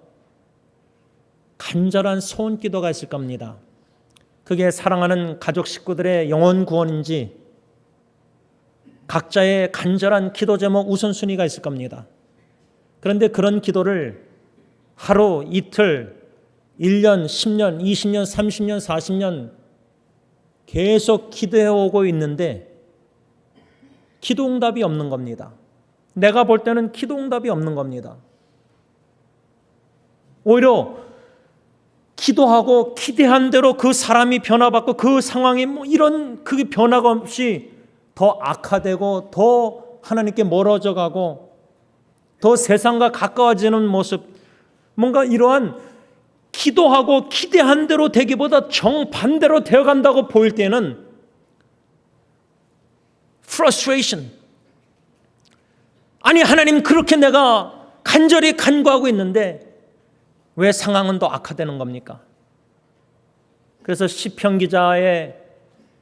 간절한 소원 기도가 있을 겁니다. 그게 사랑하는 가족 식구들의 영혼 구원인지, 각자의 간절한 기도 제목 우선순위가 있을 겁니다. 그런데 그런 기도를 하루, 이틀, 1년, 10년, 20년, 30년, 40년 계속 기도해 오고 있는데 기도 응답이 없는 겁니다. 내가 볼 때는 기도 응답이 없는 겁니다. 오히려 기도하고 기대한 대로 그 사람이 변화받고 그 상황이 이런 그 변화가 없이 더 악화되고 더 하나님께 멀어져 가고 더 세상과 가까워지는 모습, 뭔가 이러한 기도하고 기대한 대로 되기보다 정반대로 되어간다고 보일 때는 frustration. 아니 하나님, 그렇게 내가 간절히 간구하고 있는데 왜 상황은 더 악화되는 겁니까? 그래서 시편 기자의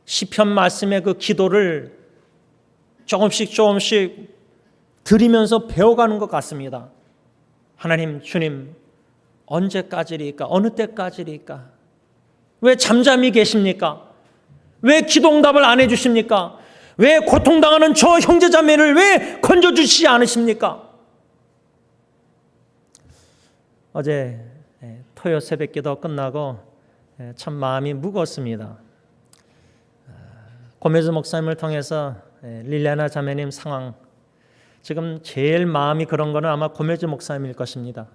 시편 말씀의 그 기도를 조금씩 드리면서 배워가는 것 같습니다. 하나님, 주님, 언제까지리까? 어느 때까지리까? 왜 잠잠히 계십니까? 왜 기도응답을 안 해주십니까? 왜 고통당하는 저 형제자매를 왜 건져주시지 않으십니까? 어제 토요 새벽기도 끝나고 참 마음이 무거웠습니다. 고메즈 목사님을 통해서 릴리아나 자매님 상황, 지금 제일 마음이 그런 거는 아마 고메즈 목사님일 것입니다.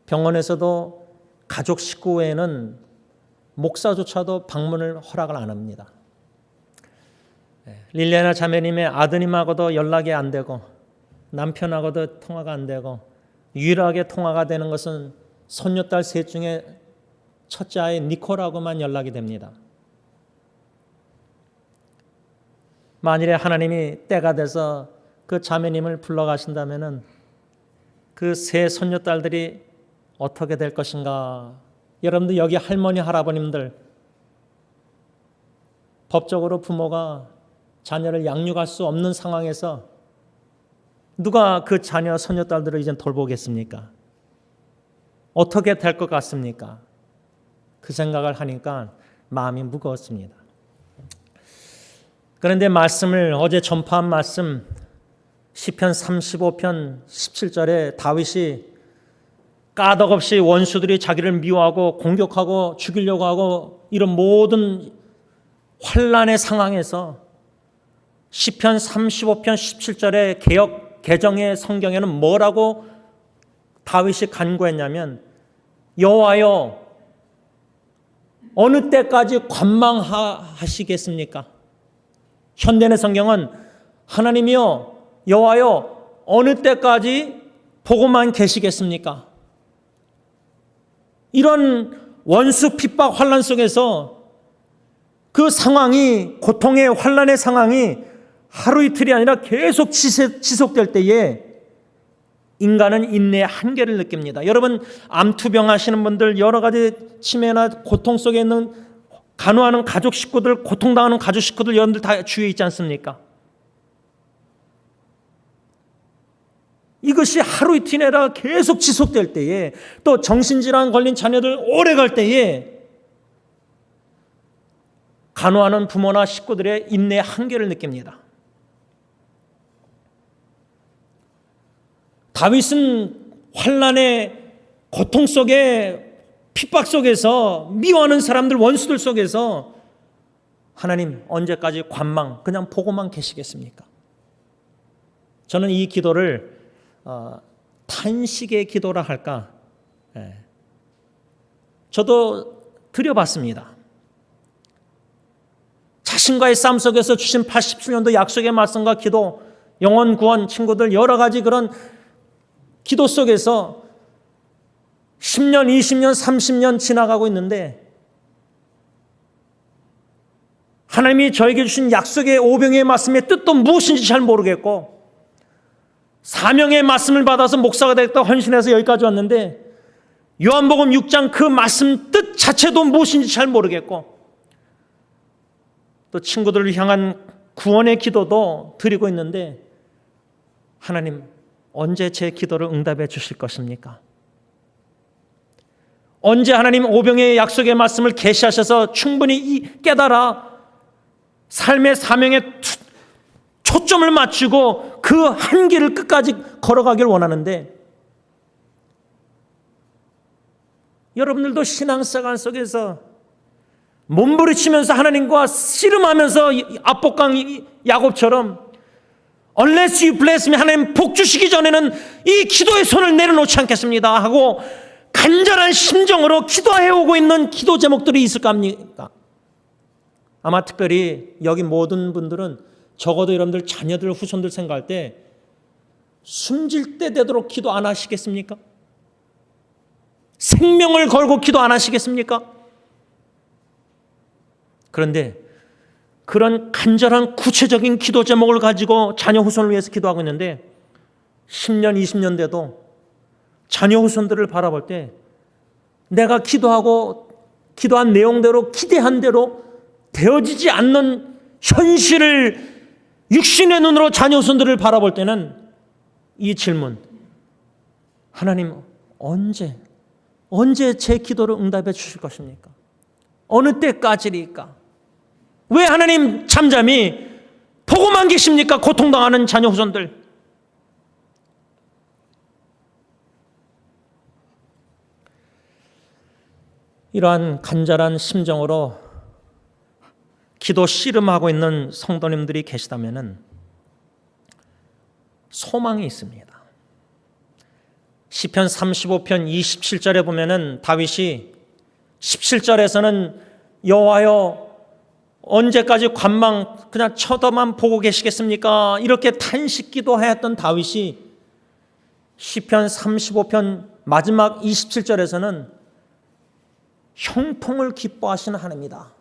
병원에서도 가족 식구 외에는 목사조차도 방문을 허락을 안 합니다. 릴리아나 자매님의 아드님하고도 연락이 안 되고 남편하고도 통화가 안 되고 유일하게 통화가 되는 것은 손녀딸 셋 중에 첫째 아이 니콜하고만 연락이 됩니다. 만일에 하나님이 때가 돼서 그 자매님을 불러가신다면 그 세 손녀딸들이 어떻게 될 것인가? 여러분들 여기 할머니 할아버님들, 법적으로 부모가 자녀를 양육할 수 없는 상황에서 누가 그 자녀 손녀딸들을 이제 돌보겠습니까? 어떻게 될 것 같습니까? 그 생각을 하니까 마음이 무거웠습니다. 그런데 말씀을 어제 전파한 말씀 시편 35편 17절에 다윗이 까덕없이 원수들이 자기를 미워하고 공격하고 죽이려고 하고 이런 모든 환난의 상황에서 시편 35편 17절의 개역 개정의 성경에는 뭐라고 다윗이 간구했냐면, 여호와여 어느 때까지 관망하시겠습니까? 현대의 성경은 하나님이여 여호와여 어느 때까지 보고만 계시겠습니까? 이런 원수 핍박 환난 속에서 그 상황이, 고통의 환난의 상황이 하루 이틀이 아니라 계속 지속될 때에 인간은 인내의 한계를 느낍니다. 여러분, 암투병 하시는 분들, 여러 가지 치매나 고통 속에 있는 간호하는 가족 식구들, 고통당하는 가족 식구들, 여러분들 다 주위에 있지 않습니까? 이것이 하루 이틀 내라 계속 지속될 때에, 또 정신질환 걸린 자녀들 오래 갈 때에 간호하는 부모나 식구들의 인내의 한계를 느낍니다. 다윗은 환난의 고통 속에, 핍박 속에서, 미워하는 사람들, 원수들 속에서 하나님 언제까지 관망 그냥 보고만 계시겠습니까? 저는 이 기도를 탄식의 기도라 할까? 저도 드려봤습니다. 자신과의 싸움 속에서 주신 87년도 약속의 말씀과 기도, 영혼 구원, 친구들 여러 가지 그런 기도 속에서 10년, 20년, 30년 지나가고 있는데 하나님이 저에게 주신 약속의 오병의 말씀의 뜻도 무엇인지 잘 모르겠고, 사명의 말씀을 받아서 목사가 되겠다고 헌신해서 여기까지 왔는데 요한복음 6장 그 말씀 뜻 자체도 무엇인지 잘 모르겠고, 또 친구들을 향한 구원의 기도도 드리고 있는데 하나님 언제 제 기도를 응답해 주실 것입니까? 언제 하나님 오병의 약속의 말씀을 계시하셔서 충분히 깨달아 삶의 사명에 초점을 맞추고 그 한 길을 끝까지 걸어가길 원하는데, 여러분들도 신앙생활 속에서 몸부리치면서 하나님과 씨름하면서 압복강 야곱처럼 Unless you bless me, 하나님 복 주시기 전에는 이 기도의 손을 내려놓지 않겠습니다 하고 간절한 심정으로 기도해오고 있는 기도 제목들이 있을까 합니까? 아마 특별히 여기 모든 분들은 적어도 여러분들 자녀들, 후손들 생각할 때 숨질 때 되도록 기도 안 하시겠습니까? 생명을 걸고 기도 안 하시겠습니까? 그런데 그런 간절한 구체적인 기도 제목을 가지고 자녀 후손을 위해서 기도하고 있는데 10년, 20년 돼도 자녀 후손들을 바라볼 때 내가 기도한 내용대로 기대한 대로 되어지지 않는 현실을 육신의 눈으로 자녀 후손들을 바라볼 때는 이 질문, 하나님 언제 제 기도를 응답해 주실 것입니까? 어느 때까지일까? 왜 하나님 잠잠히 보고만 계십니까? 고통당하는 자녀 후손들. 이러한 간절한 심정으로 기도 씨름하고 있는 성도님들이 계시다면 소망이 있습니다. 시편 35편 27절에 보면은 다윗이 17절에서는 여호와여 언제까지 관망 그냥 쳐다만 보고 계시겠습니까? 이렇게 탄식 기도하였던 다윗이 시편 35편 마지막 27절에서는 형통을 기뻐하시는 하나님이다.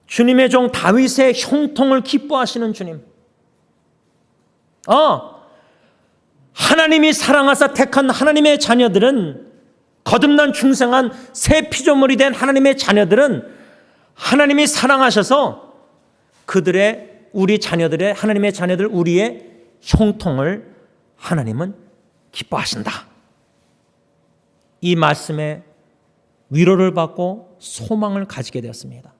주님의 종 다윗의 형통을 기뻐하시는 주님. 하나님이 사랑하사 택한 하나님의 자녀들은, 거듭난 중생한 새 피조물이 된 하나님의 자녀들은 하나님이 사랑하셔서 우리 자녀들의, 하나님의 자녀들 우리의 형통을 하나님은 기뻐하신다. 이 말씀에 위로를 받고 소망을 가지게 되었습니다.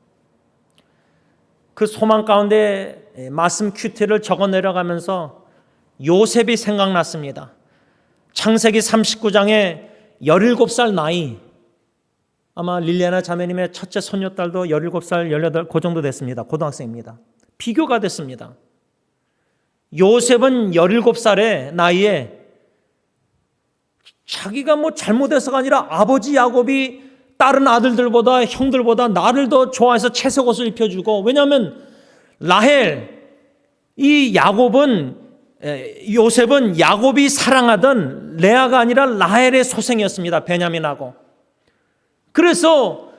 그 소망 가운데 말씀 큐티를 적어 내려가면서 요셉이 생각났습니다. 창세기 39장에 17살 나이, 아마 릴리아나 자매님의 첫째 손녀딸도 17살, 18, 그 정도 됐습니다. 고등학생입니다. 비교가 됐습니다. 요셉은 17살의 나이에 자기가 잘못해서가 아니라 아버지 야곱이 다른 아들들보다, 형들보다 나를 더 좋아해서 채색 옷을 입혀주고, 왜냐하면 요셉은 야곱이 사랑하던 레아가 아니라 라헬의 소생이었습니다. 베냐민하고. 그래서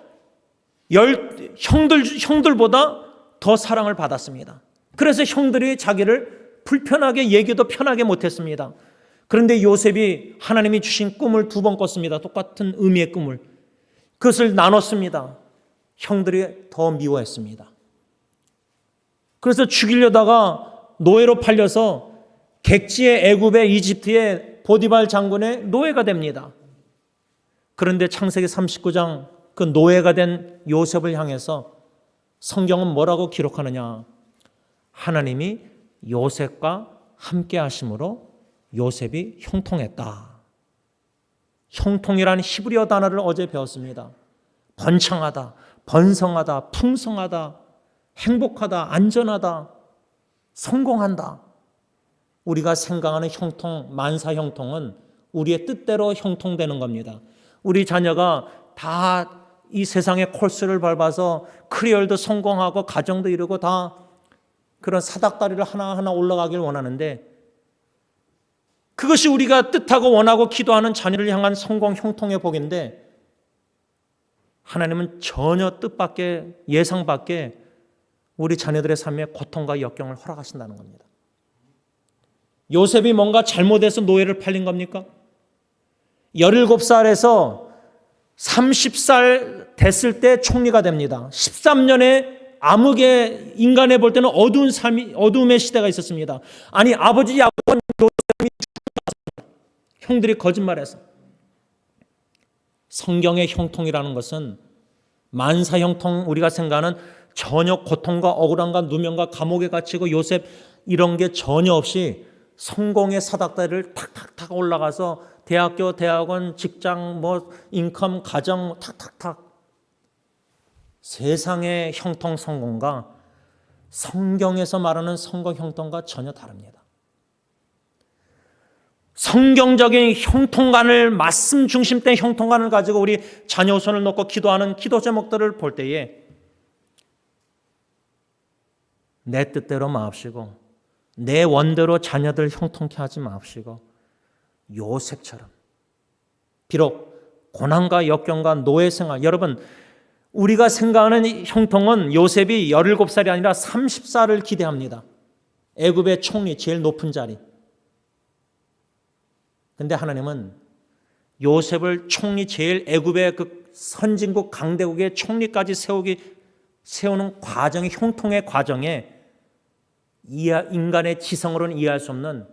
형들보다 더 사랑을 받았습니다. 그래서 형들이 자기를 불편하게 얘기도 편하게 못했습니다. 그런데 요셉이 하나님이 주신 꿈을 2번 꿨습니다. 똑같은 의미의 꿈을. 그것을 나눴습니다. 형들이 더 미워했습니다. 그래서 죽이려다가 노예로 팔려서 객지의 애굽의 이집트의 보디발 장군의 노예가 됩니다. 그런데 창세기 39장 그 노예가 된 요셉을 향해서 성경은 뭐라고 기록하느냐? 하나님이 요셉과 함께 하심으로 요셉이 형통했다. 형통이라는 히브리어 단어를 어제 배웠습니다. 번창하다, 번성하다, 풍성하다, 행복하다, 안전하다, 성공한다. 우리가 생각하는 형통, 만사 형통은 우리의 뜻대로 형통되는 겁니다. 우리 자녀가 다 이 세상의 코스를 밟아서 커리어도 성공하고 가정도 이루고 다 그런 사닥다리를 하나하나 올라가길 원하는데, 그것이 우리가 뜻하고 원하고 기도하는 자녀를 향한 성공 형통의 복인데, 하나님은 전혀 뜻밖의, 예상 밖에 우리 자녀들의 삶에 고통과 역경을 허락하신다는 겁니다. 요셉이 뭔가 잘못해서 노예를 팔린 겁니까? 17살에서 30살 됐을 때 총리가 됩니다. 13년의 암흑의, 인간에 볼 때는 어두운 삶이, 어두움의 시대가 있었습니다. 아니, 아버지 야곱은 요셉이 죽었습니다. 형들이 거짓말해서. 성경의 형통이라는 것은 만사 형통, 우리가 생각하는 전혀 고통과 억울함과 누명과 감옥에 갇히고 요셉 이런 게 전혀 없이 성공의 사닥다리를 탁탁탁 올라가서 대학교, 대학원, 직장, 인컴, 가정 탁탁탁. 세상의 형통 성공과 성경에서 말하는 성공 형통과 전혀 다릅니다. 성경적인 형통관을, 말씀 중심된 형통관을 가지고 우리 자녀 우선을 놓고 기도하는 기도 제목들을 볼 때에 내 뜻대로 마옵시고 내 원대로 자녀들 형통케 하지 마옵시고 요셉처럼, 비록 고난과 역경과 노예 생활, 여러분 우리가 생각하는 형통은 요셉이 17살이 아니라 30살을 기대합니다. 애굽의 총리, 제일 높은 자리. 근데 하나님은 요셉을 총리, 제일 애굽의 그 선진국 강대국의 총리까지 세우는 과정의, 형통의 과정에 인간의 지성으로는 이해할 수 없는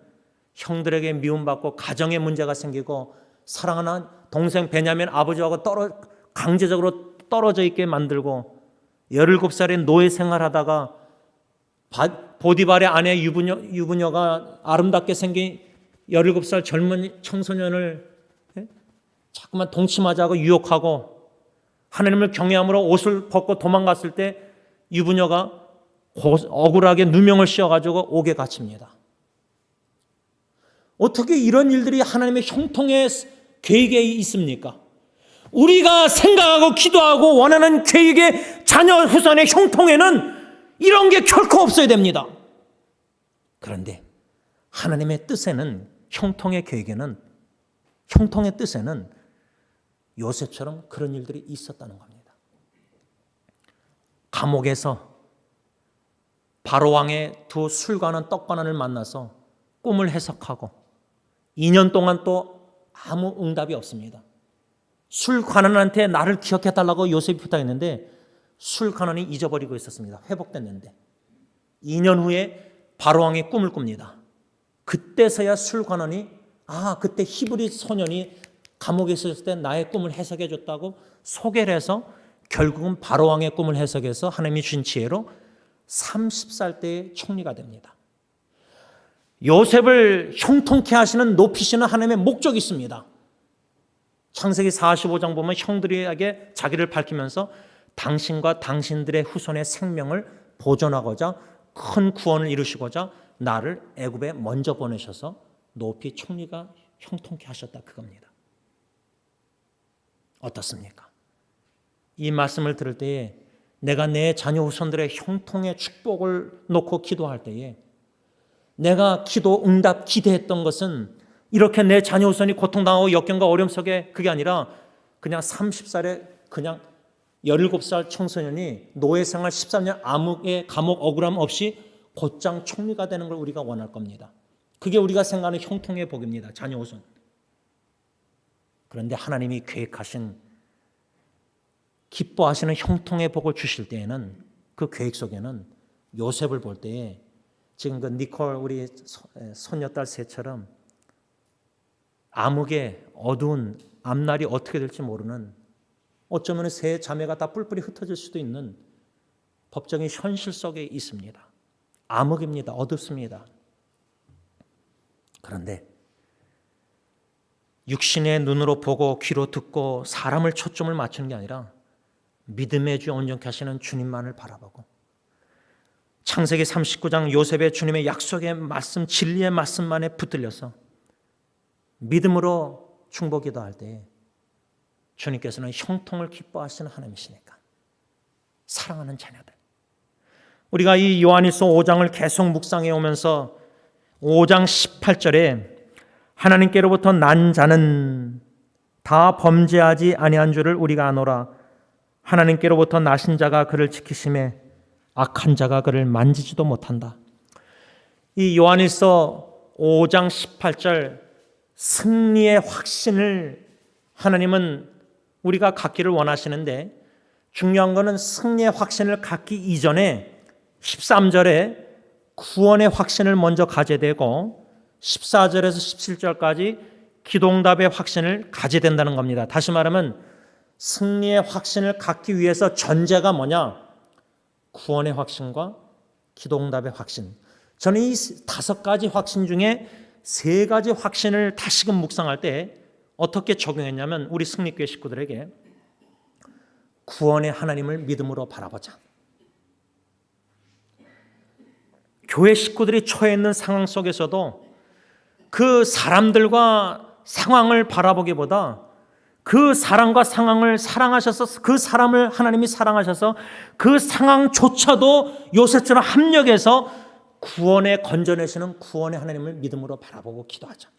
형들에게 미움받고 가정에 문제가 생기고 사랑하는 동생 베냐민 아버지하고 강제적으로 떨어져 있게 만들고 17살의 노예 생활하다가 보디발의 아내 유부녀가 아름답게 생긴 17살 젊은 청소년을 자꾸만 동침하자고 유혹하고 하나님을 경외함으로 옷을 벗고 도망갔을 때 유부녀가 억울하게 누명을 씌워가지고 옥에 갇힙니다. 어떻게 이런 일들이 하나님의 형통의 계획에 있습니까? 우리가 생각하고 기도하고 원하는 계획의 자녀 후손의 형통에는 이런 게 결코 없어야 됩니다. 그런데 하나님의 뜻에는, 형통의 계획에는, 형통의 뜻에는 요셉처럼 그런 일들이 있었다는 겁니다. 감옥에서 바로왕의 두 술관원, 떡관원을 만나서 꿈을 해석하고 2년 동안 또 아무 응답이 없습니다. 술관원한테 나를 기억해달라고 요셉이 부탁했는데 술관원이 잊어버리고 있었습니다. 회복됐는데 2년 후에 바로왕이 꿈을 꿉니다. 그때서야 술관원이 그때 히브리 소년이 감옥에 있었을 때 나의 꿈을 해석해 줬다고 소개를 해서 결국은 바로왕의 꿈을 해석해서 하나님이 주신 지혜로 30살 때의 총리가 됩니다. 요셉을 형통케 하시는, 높이시는 하나님의 목적이 있습니다. 창세기 45장 보면 형들에게 자기를 밝히면서 당신과 당신들의 후손의 생명을 보존하고자 큰 구원을 이루시고자 나를 애굽에 먼저 보내셔서 높이 총리가 형통케 하셨다, 그겁니다. 어떻습니까? 이 말씀을 들을 때에 내가 내 자녀 후손들의 형통의 축복을 놓고 기도할 때에 내가 기도 응답 기대했던 것은 이렇게 내 자녀 후손이 고통당하고 역경과 어려움 속에, 그게 아니라 그냥 30살에 그냥 17살 청소년이 노예생활 13년 암흑의 감옥 억울함 없이 곧장 총리가 되는 걸 우리가 원할 겁니다. 그게 우리가 생각하는 형통의 복입니다. 자녀 후손. 그런데 하나님이 계획하신, 기뻐하시는 형통의 복을 주실 때에는 그 계획 속에는 요셉을 볼 때에 지금 그 니콜 우리 손녀딸 셋처럼 암흑의 어두운 앞날이 어떻게 될지 모르는, 어쩌면 세 자매가 다 뿔뿔이 흩어질 수도 있는 법정의 현실 속에 있습니다. 암흑입니다. 어둡습니다. 그런데 육신의 눈으로 보고 귀로 듣고 사람을 초점을 맞추는 게 아니라 믿음의 주 온전케 하시는 주님만을 바라보고, 창세기 39장 요셉의 주님의 약속의 말씀, 진리의 말씀만에 붙들려서 믿음으로 중보기도할 때 주님께서는 형통을 기뻐하시는 하나님이시니까 사랑하는 자녀들, 우리가 이 요한일서 5장을 계속 묵상해 오면서 5장 18절에 하나님께로부터 난 자는 다 범죄하지 아니한 줄을 우리가 아노라. 하나님께로부터 나신 자가 그를 지키심에 악한 자가 그를 만지지도 못한다. 이 요한일서 5장 18절 승리의 확신을 하나님은 우리가 갖기를 원하시는데, 중요한 것은 승리의 확신을 갖기 이전에 13절에 구원의 확신을 먼저 가져야 되고 14절에서 17절까지 기도응답의 확신을 가져야 된다는 겁니다. 다시 말하면 승리의 확신을 갖기 위해서 전제가 뭐냐? 구원의 확신과 기도응답의 확신. 저는 이 5가지 확신 중에 3가지 확신을 다시금 묵상할 때 어떻게 적용했냐면, 우리 승리교회 식구들에게 구원의 하나님을 믿음으로 바라보자. 교회 식구들이 처해 있는 상황 속에서도 그 사람들과 상황을 바라보기보다 그 사람과 상황을 사랑하셔서, 그 사람을 하나님이 사랑하셔서 그 상황조차도 요셉처럼 합력해서 구원에 건져내시는 구원의 하나님을 믿음으로 바라보고 기도하자.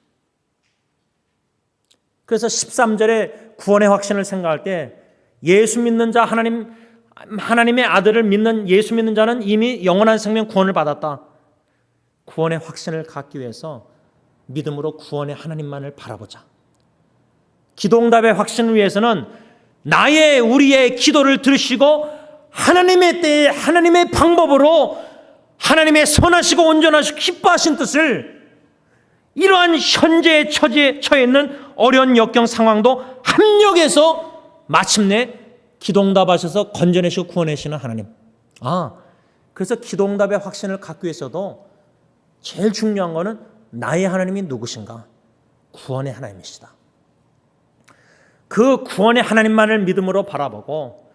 그래서 13절에 구원의 확신을 생각할 때 예수 믿는 자, 하나님의 아들을 믿는 예수 믿는 자는 이미 영원한 생명 구원을 받았다. 구원의 확신을 갖기 위해서 믿음으로 구원의 하나님만을 바라보자. 기도응답의 확신을 위해서는 우리의 기도를 들으시고 하나님의 때에 하나님의 방법으로 하나님의 선하시고 온전하시고 기뻐하신 뜻을 이러한 현재의 처지에 처해 있는 어려운 역경 상황도 합력해서 마침내 기도응답하셔서 건져내시고 구원하시는 하나님. 그래서 기도응답의 확신을 갖기 위해서도 제일 중요한 거는 나의 하나님이 누구신가? 구원의 하나님이시다. 그 구원의 하나님만을 믿음으로 바라보고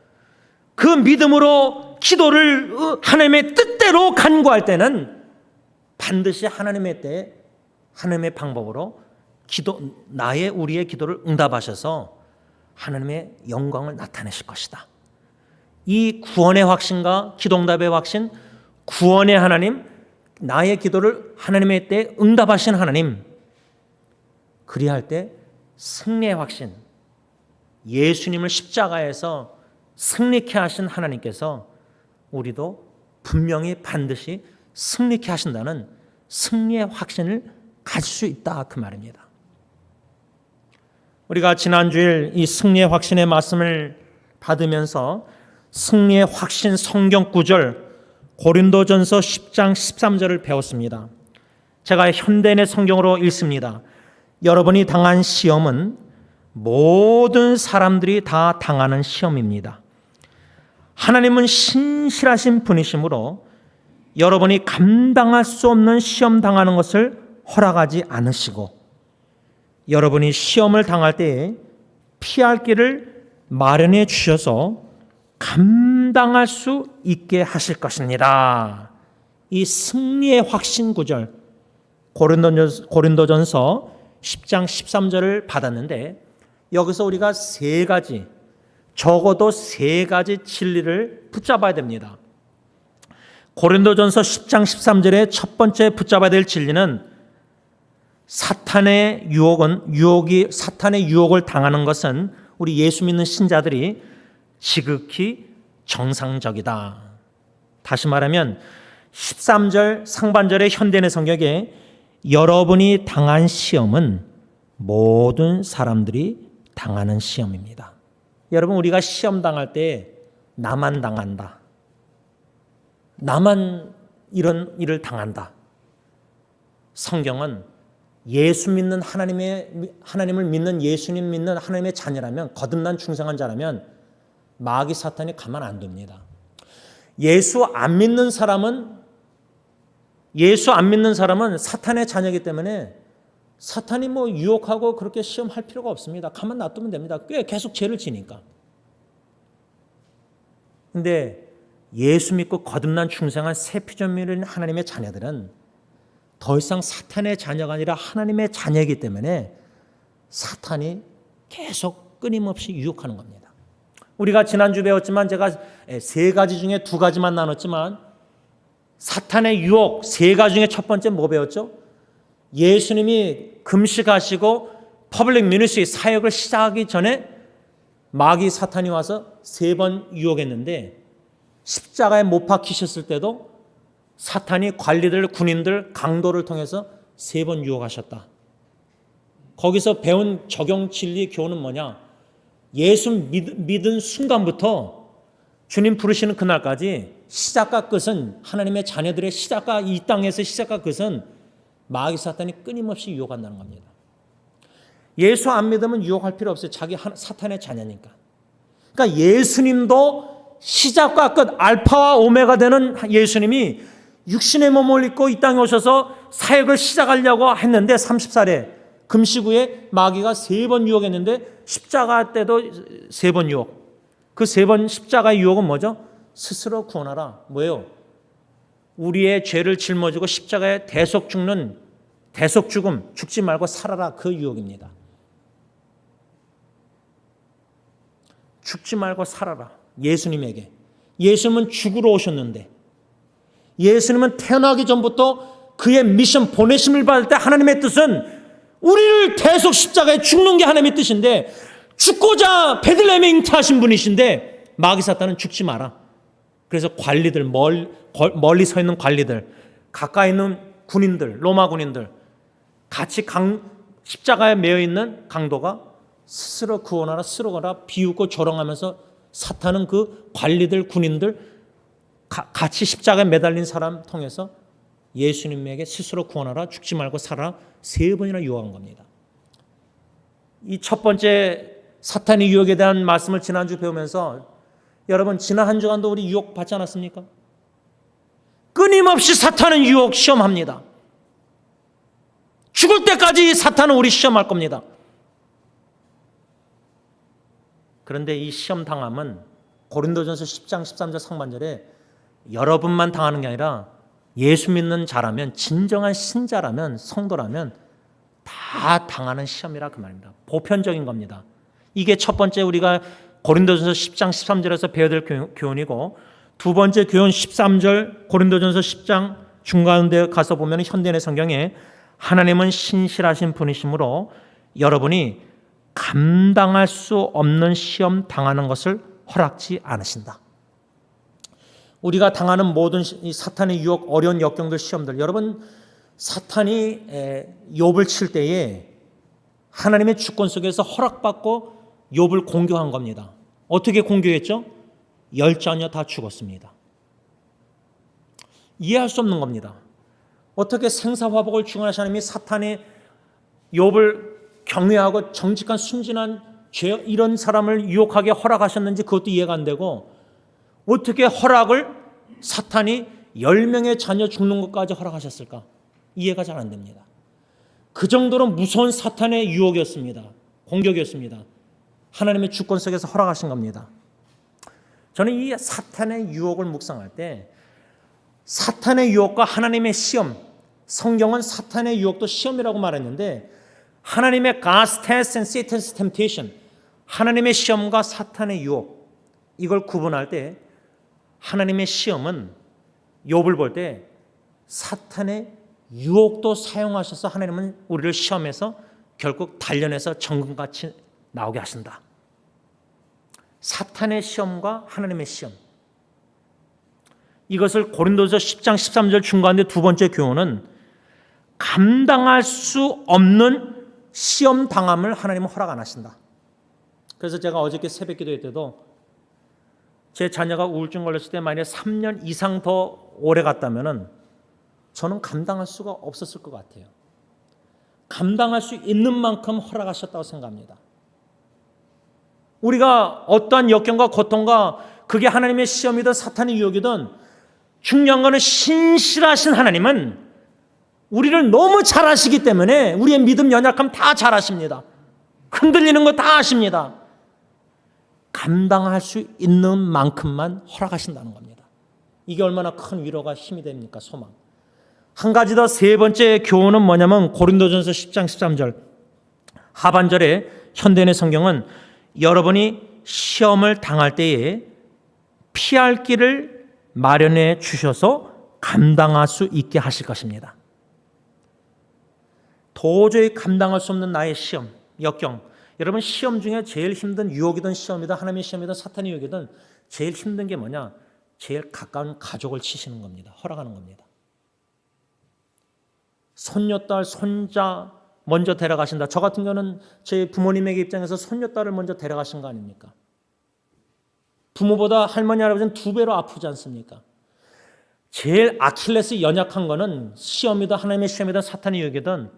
그 믿음으로 기도를 하나님의 뜻대로 간구할 때는 반드시 하나님의 때에 하나님의 방법으로 우리의 기도를 응답하셔서 하나님의 영광을 나타내실 것이다. 이 구원의 확신과 기도응답의 확신, 구원의 하나님, 나의 기도를 하나님의 때에 응답하신 하나님, 그리할 때 승리의 확신, 예수님을 십자가에서 승리케 하신 하나님께서 우리도 분명히 반드시 승리케 하신다는 승리의 확신을 가질 수 있다, 그 말입니다. 우리가 지난주일 이 승리의 확신의 말씀을 받으면서 승리의 확신 성경 구절 고린도전서 10장 13절을 배웠습니다. 제가 현대인의 성경으로 읽습니다. 여러분이 당한 시험은 모든 사람들이 다 당하는 시험입니다. 하나님은 신실하신 분이시므로 여러분이 감당할 수 없는 시험 당하는 것을 허락하지 않으시고 여러분이 시험을 당할 때에 피할 길을 마련해 주셔서 감당할 수 있게 하실 것입니다. 이 승리의 확신 구절 고린도전서 10장 13절을 받았는데, 여기서 우리가 적어도 세 가지 진리를 붙잡아야 됩니다. 고린도전서 10장 13절의 첫 번째 붙잡아야 될 진리는 사탄의 유혹을 당하는 것은 우리 예수 믿는 신자들이 지극히 정상적이다. 다시 말하면 13절 상반절의 현대인의 성경에 여러분이 당한 시험은 모든 사람들이 당하는 시험입니다. 여러분, 우리가 시험 당할 때 나만 당한다, 나만 이런 일을 당한다. 성경은 예수 믿는 하나님을 믿는 예수님 믿는 하나님의 자녀라면, 거듭난 충성한 자라면 마귀 사탄이 가만 안 둡니다. 예수 안 믿는 사람은 사탄의 자녀이기 때문에 사탄이 뭐 유혹하고 그렇게 시험할 필요가 없습니다. 가만 놔두면 됩니다. 꽤 계속 죄를 지니까. 근데 예수 믿고 거듭난 충성한 새 피조물 믿는 하나님의 자녀들은 더 이상 사탄의 자녀가 아니라 하나님의 자녀이기 때문에 사탄이 계속 끊임없이 유혹하는 겁니다. 우리가 지난주 배웠지만 제가 세 가지 중에 두 가지만 나눴지만 사탄의 유혹 세 가지 중에 첫 번째 뭐 배웠죠? 예수님이 금식하시고 퍼블릭 미니스트리 사역을 시작하기 전에 마귀 사탄이 와서 세 번 유혹했는데 십자가에 못 박히셨을 때도 사탄이 관리들, 군인들, 강도를 통해서 세 번 유혹하셨다. 거기서 배운 적용 진리 교훈은 뭐냐? 예수 믿은 순간부터 주님 부르시는 그날까지 시작과 끝은 하나님의 자녀들의 시작과 이 땅에서 시작과 끝은 마귀 사탄이 끊임없이 유혹한다는 겁니다. 예수 안 믿으면 유혹할 필요 없어요. 자기 사탄의 자녀니까. 그러니까 예수님도 시작과 끝 알파와 오메가 되는 예수님이 육신의 몸을 입고 이 땅에 오셔서 사역을 시작하려고 했는데 30살에 금식 후에 마귀가 세 번 유혹했는데 십자가 때도 세 번 유혹. 그 세 번 십자가의 유혹은 뭐죠? 스스로 구원하라. 뭐예요? 우리의 죄를 짊어지고 십자가에 대속 죽는 대속 죽음, 죽지 말고 살아라. 그 유혹입니다. 죽지 말고 살아라. 예수님에게. 예수님은 죽으러 오셨는데 예수님은 태어나기 전부터 그의 미션 보내심을 받을 때 하나님의 뜻은 우리를 대속 십자가에 죽는 게 하나님의 뜻인데 죽고자 베들레헴에 잉태하신 분이신데 마귀 사탄은 죽지 마라. 그래서 관리들, 멀리 서 있는 관리들, 가까이 있는 군인들, 로마 군인들, 같이 십자가에 매여 있는 강도가 스스로 구원하라, 스스로가라 비웃고 조롱하면서 사탄은 그 관리들, 군인들, 같이 십자가에 매달린 사람 통해서 예수님에게 스스로 구원하라, 죽지 말고 살아라 세 번이나 유혹한 겁니다. 이 첫 번째 사탄의 유혹에 대한 말씀을 지난주 배우면서 여러분 지난 한 주간도 우리 유혹 받지 않았습니까? 끊임없이 사탄은 유혹 시험합니다. 죽을 때까지 사탄은 우리 시험할 겁니다. 그런데 이 시험 당함은 고린도전서 10장 13절 상반절에 여러분만 당하는 게 아니라 예수 믿는 자라면, 진정한 신자라면, 성도라면 다 당하는 시험이라 그 말입니다. 보편적인 겁니다. 이게 첫 번째 우리가 고린도전서 10장 13절에서 배워야 될 교훈이고, 두 번째 교훈 13절 고린도전서 10장 중간에 가서 보면 현대인의 성경에 하나님은 신실하신 분이시므로 여러분이 감당할 수 없는 시험 당하는 것을 허락지 않으신다. 우리가 당하는 모든 이 사탄의 유혹, 어려운 역경들, 시험들, 여러분 사탄이 욥을 칠 때에 하나님의 주권 속에서 허락받고 욥을 공격한 겁니다. 어떻게 공격했죠? 10자녀 다 죽었습니다. 이해할 수 없는 겁니다. 어떻게 생사화복을 주관하신 하나님이 사탄이 욥을 경외하고 정직한 순진한 이런 사람을 유혹하게 허락하셨는지 그것도 이해가 안 되고, 어떻게 허락을 사탄이 10명의 자녀 죽는 것까지 허락하셨을까? 이해가 잘 안 됩니다. 그 정도로 무서운 사탄의 유혹이었습니다. 공격이었습니다. 하나님의 주권 속에서 허락하신 겁니다. 저는 이 사탄의 유혹을 묵상할 때 사탄의 유혹과 하나님의 시험, 성경은 사탄의 유혹도 시험이라고 말했는데 하나님의 God's test and Satan's temptation, 하나님의 시험과 사탄의 유혹, 이걸 구분할 때 하나님의 시험은 욥을 볼 때 사탄의 유혹도 사용하셔서 하나님은 우리를 시험해서 결국 단련해서 정금같이 나오게 하신다. 사탄의 시험과 하나님의 시험, 이것을 고린도서 10장 13절 중간에 두 번째 교훈은 감당할 수 없는 시험 당함을 하나님은 허락 안 하신다. 그래서 제가 어저께 새벽 기도회 때도 제 자녀가 우울증 걸렸을 때 만약에 3년 이상 더 오래 갔다면은 저는 감당할 수가 없었을 것 같아요. 감당할 수 있는 만큼 허락하셨다고 생각합니다. 우리가 어떠한 역경과 고통과 그게 하나님의 시험이든 사탄의 유혹이든 중요한 것은 신실하신 하나님은 우리를 너무 잘 아시기 때문에 우리의 믿음 연약함 다 잘 아십니다. 흔들리는 거 다 아십니다. 감당할 수 있는 만큼만 허락하신다는 겁니다. 이게 얼마나 큰 위로가 힘이 됩니까? 소망. 한 가지 더 세 번째 교훈은 뭐냐면 고린도전서 10장 13절 하반절에 현대인의 성경은 여러분이 시험을 당할 때에 피할 길을 마련해 주셔서 감당할 수 있게 하실 것입니다. 도저히 감당할 수 없는 나의 시험, 역경. 여러분 시험 중에 제일 힘든 유혹이든 시험이든 하나님의 시험이든 사탄의 유혹이든 제일 힘든 게 뭐냐? 제일 가까운 가족을 치시는 겁니다. 허락하는 겁니다. 손녀딸, 손자 먼저 데려가신다. 저 같은 경우는 제 부모님에게 입장에서 손녀딸을 먼저 데려가신 거 아닙니까? 부모보다 할머니, 할아버지는 2배로 아프지 않습니까? 제일 아킬레스 연약한 거는 시험이든 하나님의 시험이든 사탄의 유혹이든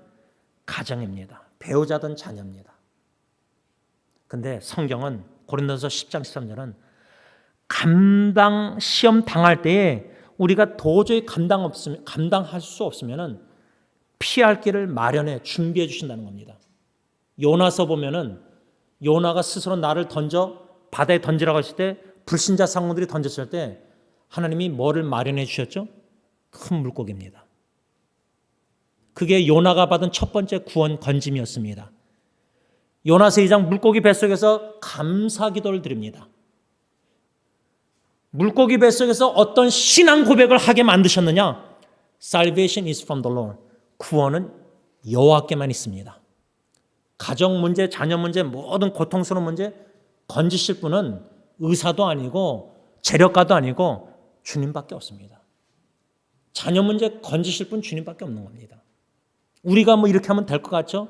가정입니다. 배우자든 자녀입니다. 근데 성경은 고린도서 10장 13절은 시험 당할 때에 우리가 도저히 감당할 수 없으면은 피할 길을 마련해 준비해 주신다는 겁니다. 요나서 보면은 요나가 스스로 나를 바다에 던지라고 했을 때 불신자 상군들이 던졌을 때 하나님이 뭐를 마련해 주셨죠? 큰 물고기입니다. 그게 요나가 받은 첫 번째 구원 건짐이었습니다. 요나서 2장 물고기 뱃속에서 감사 기도를 드립니다. 물고기 뱃속에서 어떤 신앙 고백을 하게 만드셨느냐? Salvation is from the Lord. 구원은 여호와께만 있습니다. 가정 문제, 자녀 문제, 모든 고통스러운 문제 건지실 분은 의사도 아니고 재력가도 아니고 주님밖에 없습니다. 자녀 문제 건지실 분 주님밖에 없는 겁니다. 우리가 뭐 이렇게 하면 될 것 같죠?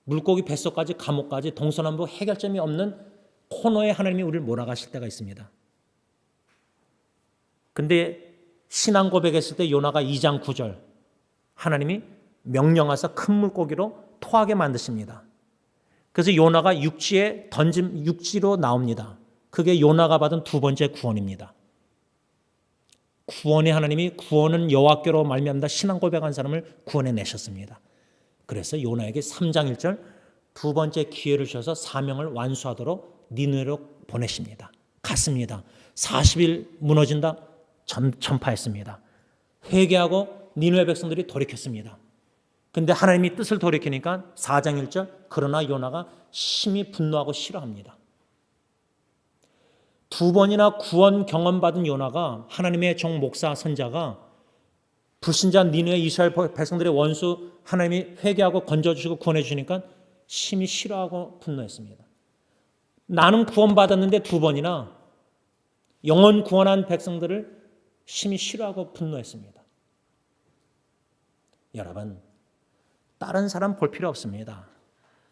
물고기 뱃속까지 감옥까지 동서남북 해결점이 없는 코너에 하나님이 우리를 몰아가실 때가 있습니다. 근데 신앙 고백했을 때 요나가 2장 9절 하나님이 명령하사 큰 물고기로 토하게 만드십니다. 그래서 요나가 육지로 나옵니다. 그게 요나가 받은 두 번째 구원입니다. 구원의 하나님이 구원은 여호와께로 말미암다 신앙 고백한 사람을 구원해 내셨습니다. 그래서 요나에게 3장 1절 두 번째 기회를 주셔서 사명을 완수하도록 니느웨로 보내십니다. 갔습니다. 40일 무너진다. 전파했습니다. 회개하고 니느웨 백성들이 돌이켰습니다. 근데 하나님이 뜻을 돌이키니까 4장 1절 그러나 요나가 심히 분노하고 싫어합니다. 두 번이나 구원 경험받은 요나가 하나님의 종 목사 선자가 불신자 니느웨 이스라엘 백성들의 원수 하나님이 회개하고 건져주시고 구원해 주시니까 심히 싫어하고 분노했습니다. 나는 구원받았는데 두 번이나 영원 구원한 백성들을 심히 싫어하고 분노했습니다. 여러분, 다른 사람 볼 필요 없습니다.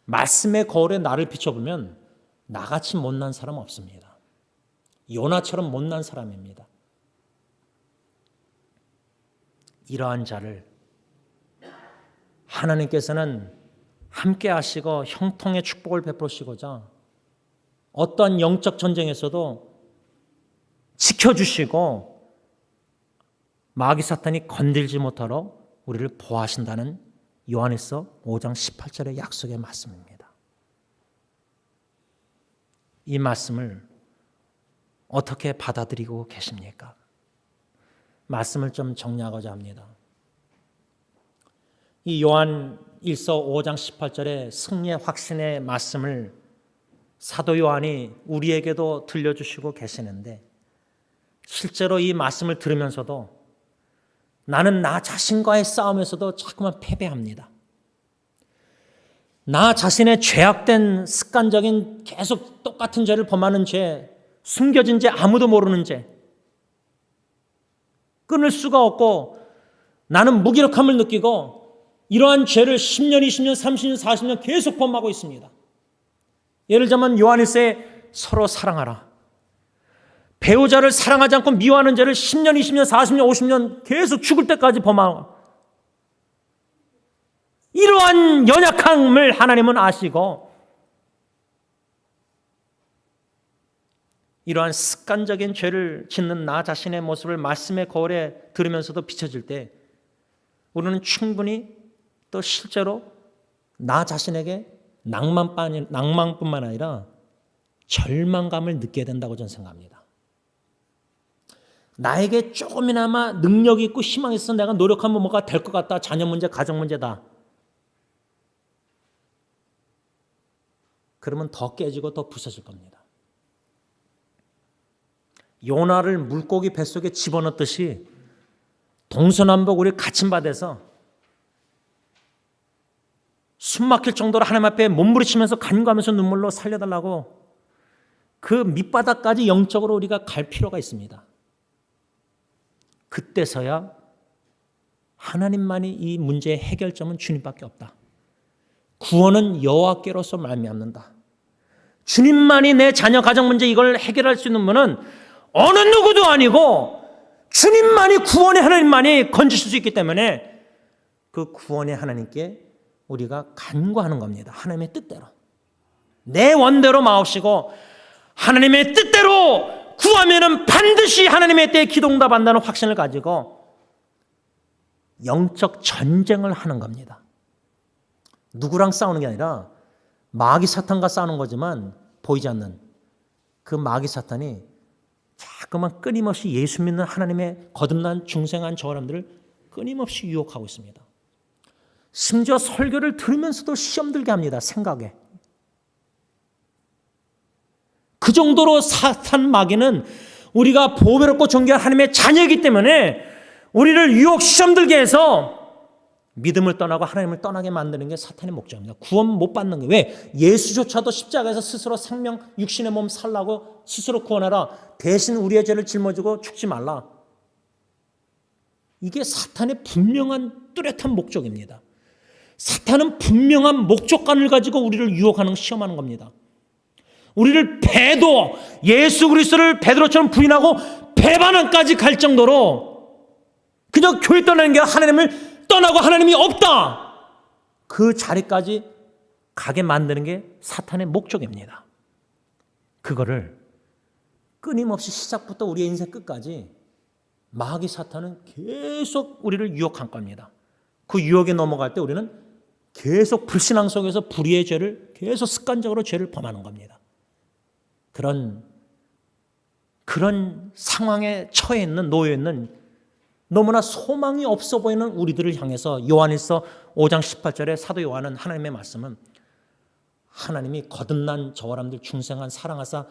말씀의 거울에 나를 비춰보면 나같이 못난 사람 없습니다. 요나처럼 못난 사람입니다. 이러한 자를 하나님께서는 함께 하시고 형통의 축복을 베푸시고자 어떤 영적 전쟁에서도 지켜주시고 마귀 사탄이 건들지 못하도록 우리를 보호하신다는 요한일서 5장 18절의 약속의 말씀입니다. 이 말씀을 어떻게 받아들이고 계십니까? 말씀을 좀 정리하고자 합니다. 이 요한일서 5장 18절의 승리의 확신의 말씀을 사도 요한이 우리에게도 들려주시고 계시는데 실제로 이 말씀을 들으면서도 나는 나 자신과의 싸움에서도 자꾸만 패배합니다. 나 자신의 죄악된 습관적인 계속 똑같은 죄를 범하는 죄, 숨겨진 죄, 아무도 모르는 죄, 끊을 수가 없고 나는 무기력함을 느끼고 이러한 죄를 10년, 20년, 30년, 40년 계속 범하고 있습니다. 예를 들면 요한일서에 서로 사랑하라. 배우자를 사랑하지 않고 미워하는 죄를 10년, 20년, 40년, 50년 계속 죽을 때까지 범하고, 이러한 연약함을 하나님은 아시고 이러한 습관적인 죄를 짓는 나 자신의 모습을 말씀의 거울에 들으면서도 비춰질 때 우리는 충분히 또 실제로 나 자신에게 낭만뿐만 아니라 절망감을 느껴야 된다고 저는 생각합니다. 나에게 조금이나마 능력이 있고 희망이 있어 내가 노력하면 뭐가 될 것 같다. 자녀 문제, 가정 문제다. 그러면 더 깨지고 더 부서질 겁니다. 요나를 물고기 뱃속에 집어넣듯이 동서남북 우리 갇힌 바다에서 숨 막힐 정도로 하나님 앞에 몸부리치면서 간구하면서 눈물로 살려달라고 그 밑바닥까지 영적으로 우리가 갈 필요가 있습니다. 그때서야 하나님만이 이 문제의 해결점은 주님밖에 없다. 구원은 여호와께로서 말미암는다. 주님만이 내 자녀 가정 문제 이걸 해결할 수 있는 분은 어느 누구도 아니고 주님만이 구원의 하나님만이 건지실 수 있기 때문에 그 구원의 하나님께 우리가 간구하는 겁니다. 하나님의 뜻대로. 내 원대로 마옵시고 하나님의 뜻대로 구하면은 반드시 하나님의 때에 기도응답한다는 확신을 가지고 영적 전쟁을 하는 겁니다. 누구랑 싸우는 게 아니라 마귀 사탄과 싸우는 거지만 보이지 않는 그 마귀 사탄이 자꾸만 끊임없이 예수 믿는 하나님의 거듭난 중생한 저 사람들을 끊임없이 유혹하고 있습니다. 심지어 설교를 들으면서도 시험 들게 합니다. 생각에. 그 정도로 사탄 마귀는 우리가 보배롭고 존귀한 하나님의 자녀이기 때문에 우리를 유혹 시험 들게 해서 믿음을 떠나고 하나님을 떠나게 만드는 게 사탄의 목적입니다. 구원 못 받는 거예요. 왜? 예수조차도 십자가에서 스스로 생명, 육신의 몸 살라고 스스로 구원하라. 대신 우리의 죄를 짊어지고 죽지 말라. 이게 사탄의 분명한 뚜렷한 목적입니다. 사탄은 분명한 목적관을 가지고 우리를 유혹하는 시험하는 겁니다. 우리를 배도 예수 그리스도를 베드로처럼 부인하고 배반함까지 갈 정도로 그냥 교회 떠나는 게 하나님을 떠나고 하나님이 없다. 그 자리까지 가게 만드는 게 사탄의 목적입니다. 그거를 끊임없이 시작부터 우리의 인생 끝까지 마귀 사탄은 계속 우리를 유혹한 겁니다. 그 유혹에 넘어갈 때 우리는 계속 불신앙 속에서 불의의 죄를 계속 습관적으로 죄를 범하는 겁니다. 그런 상황에 처해 있는 놓여 있는 너무나 소망이 없어 보이는 우리들을 향해서 요한일서 5장 18절에 사도 요한은 하나님의 말씀은 하나님이 거듭난 저 사람들 중생한 사랑하사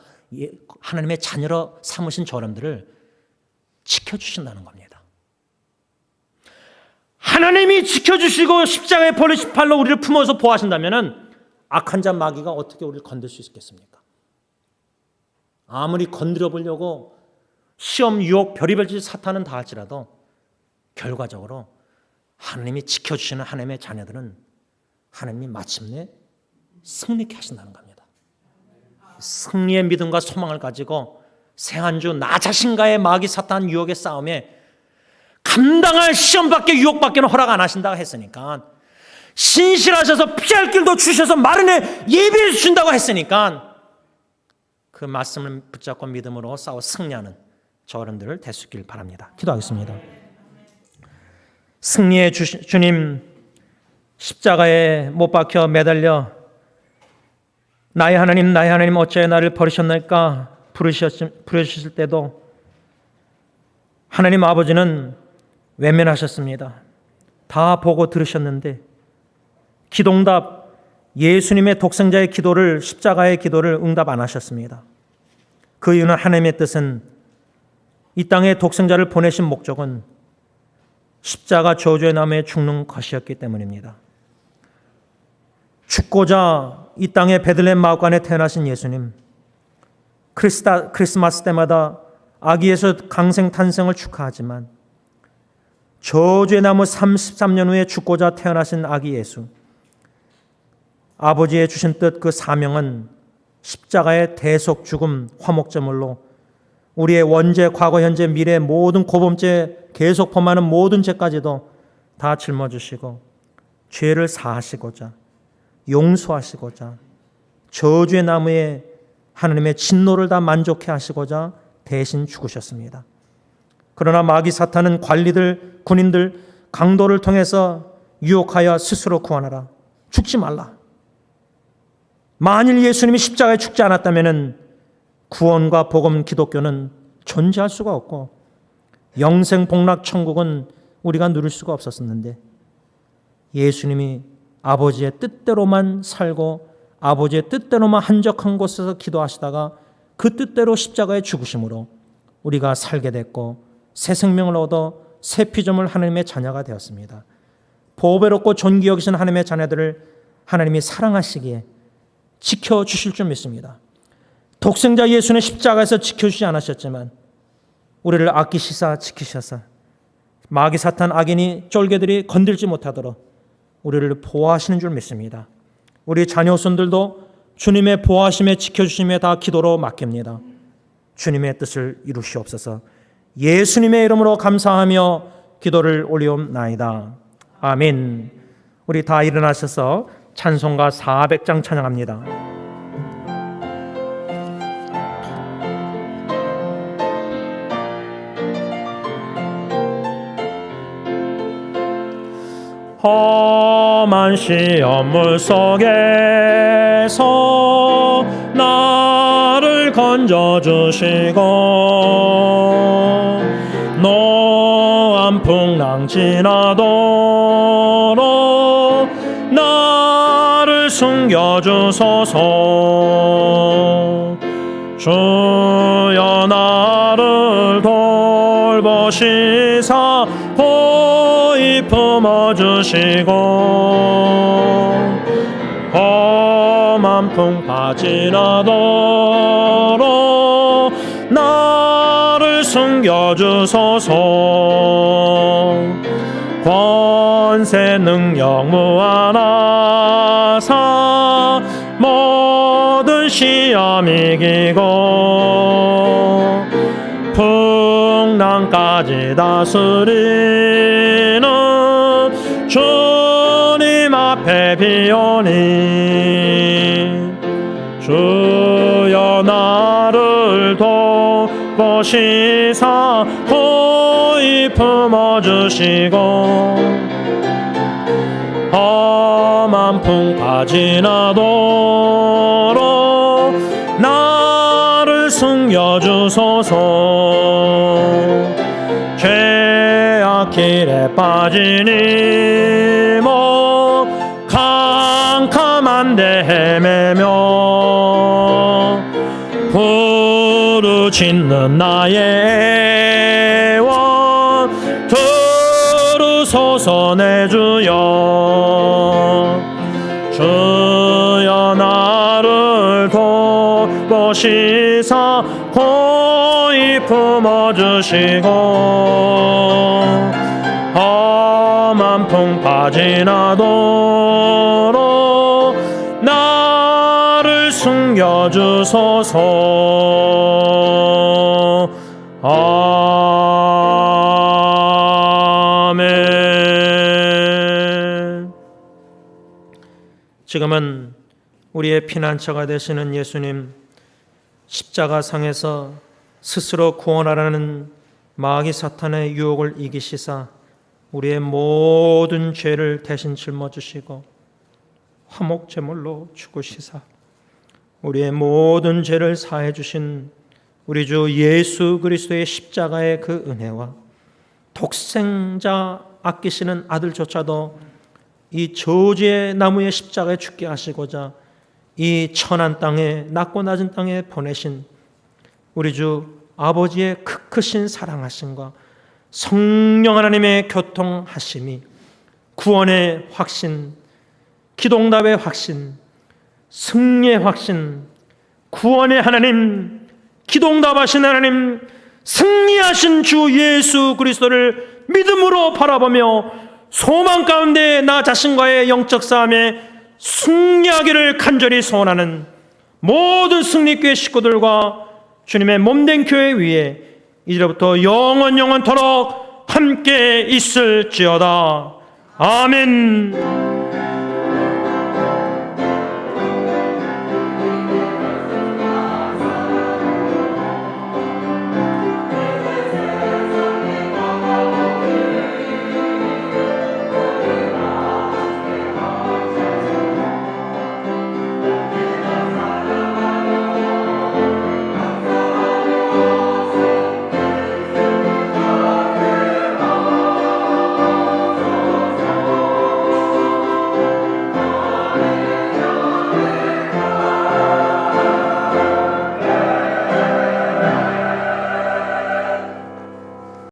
하나님의 자녀로 삼으신 저 사람들을 지켜주신다는 겁니다. 하나님이 지켜주시고 십자가에 버리신 팔로 우리를 품어서 보호하신다면 악한 자 마귀가 어떻게 우리를 건들 수 있겠습니까? 아무리 건드려 보려고 시험, 유혹, 별의별 짓 사탄은 다 할지라도 결과적으로 하나님이 지켜주시는 하나님의 자녀들은 하나님이 마침내 승리케 하신다는 겁니다. 승리의 믿음과 소망을 가지고 새 한 주 나 자신과의 마귀 사탄 유혹의 싸움에 감당할 시험밖에 유혹밖에는 허락 안 하신다고 했으니까 신실하셔서 피할 길도 주셔서 마련에 예비해 주신다고 했으니까 그 말씀을 붙잡고 믿음으로 싸워 승리하는 저 어른들을 될 수 있길 바랍니다. 기도하겠습니다. 승리의 주님 십자가에 못 박혀 매달려 나의 하나님 어찌하여 나를 버리셨나이까 부르셨을 때도 하나님 아버지는 외면하셨습니다. 다 보고 들으셨는데 기도응답 예수님의 독생자의 기도를 십자가의 기도를 응답 안 하셨습니다. 그 이유는 하나님의 뜻은 이 땅에 독생자를 보내신 목적은 십자가 저주의 나무에 죽는 것이었기 때문입니다. 죽고자 이 땅의 베들레헴 마을관에 태어나신 예수님, 크리스마스 때마다 아기 예수 강생 탄생을 축하하지만 저주의 나무 33년 후에 죽고자 태어나신 아기 예수, 아버지의 주신 뜻 그 사명은 십자가의 대속 죽음 화목제물로 우리의 원죄, 과거, 현재, 미래 모든 고범죄 계속 범하는 모든 죄까지도 다 짊어지시고 죄를 사하시고자 용서하시고자 저주의 나무에 하나님의 진노를 다 만족해 하시고자 대신 죽으셨습니다. 그러나 마귀 사탄은 관리들, 군인들, 강도를 통해서 유혹하여 스스로 구원하라. 죽지 말라. 만일 예수님이 십자가에 죽지 않았다면 구원과 복음 기독교는 존재할 수가 없고 영생 복락 천국은 우리가 누릴 수가 없었는데 예수님이 아버지의 뜻대로만 살고 아버지의 뜻대로만 한적한 곳에서 기도하시다가 그 뜻대로 십자가에 죽으심으로 우리가 살게 됐고 새 생명을 얻어 새 피조물 하나님의 자녀가 되었습니다. 보배롭고 존귀 여기신 하나님의 자녀들을 하나님이 사랑하시기에 지켜주실 줄 믿습니다. 독생자 예수는 십자가에서 지켜주지 않으셨지만 우리를 아끼시사 지키셔서 마귀 사탄 악인이 쫄개들이 건들지 못하도록 우리를 보호하시는 줄 믿습니다. 우리 자녀손들도 주님의 보호하심에 지켜주심에 다 기도로 맡깁니다. 주님의 뜻을 이루시옵소서. 예수님의 이름으로 감사하며 기도를 올리옵나이다. 아멘. 우리 다 일어나셔서 찬송가 400장 찬양합니다. 험한 시험물 속에서 나를 건져주시고 노한 풍랑 지나도록 나를 숨겨주소서. 주여 나를 돌보시사 보이 품어주시고 험한 풍파 지나도록 나를 숨겨주소서. 권세 능력 무한하사 모든 시험 이기고 풍랑까지 다스리는 주님 앞에 비오니 주여 나를 돕으시사 호히 품어주시고 험한 풍파 지나도록 나를 숨겨주소서. 죄악 길에 빠지니 뭐 캄캄한데 헤매며 부르짖는 나의 애원 들으소서 내 주여. 주여 나를 돕으시사 호히 품어주시고 험한 풍파 지나도록 나를 숨겨주소서. 아멘. 지금은 우리의 피난처가 되시는 예수님, 십자가상에서 스스로 구원하라는 마귀 사탄의 유혹을 이기시사 우리의 모든 죄를 대신 짊어지시고 화목제물로 죽으시사 우리의 모든 죄를 사해 주신 우리 주 예수 그리스도의 십자가의 그 은혜와 독생자 아끼시는 아들조차도 이 저주의 나무의 십자가에 죽게 하시고자 이 천한 땅에 낮고 낮은 땅에 보내신 우리 주 아버지의 크크신 사랑하심과 성령 하나님의 교통하심이 구원의 확신, 기동답의 확신, 승리의 확신, 구원의 하나님, 기동답하신 하나님, 승리하신 주 예수 그리스도를 믿음으로 바라보며 소망 가운데 나 자신과의 영적 싸움에 승리하기를 간절히 소원하는 모든 승리교회 식구들과 주님의 몸된 교회 위에 이제부터 영원토록 함께 있을지어다. 아멘.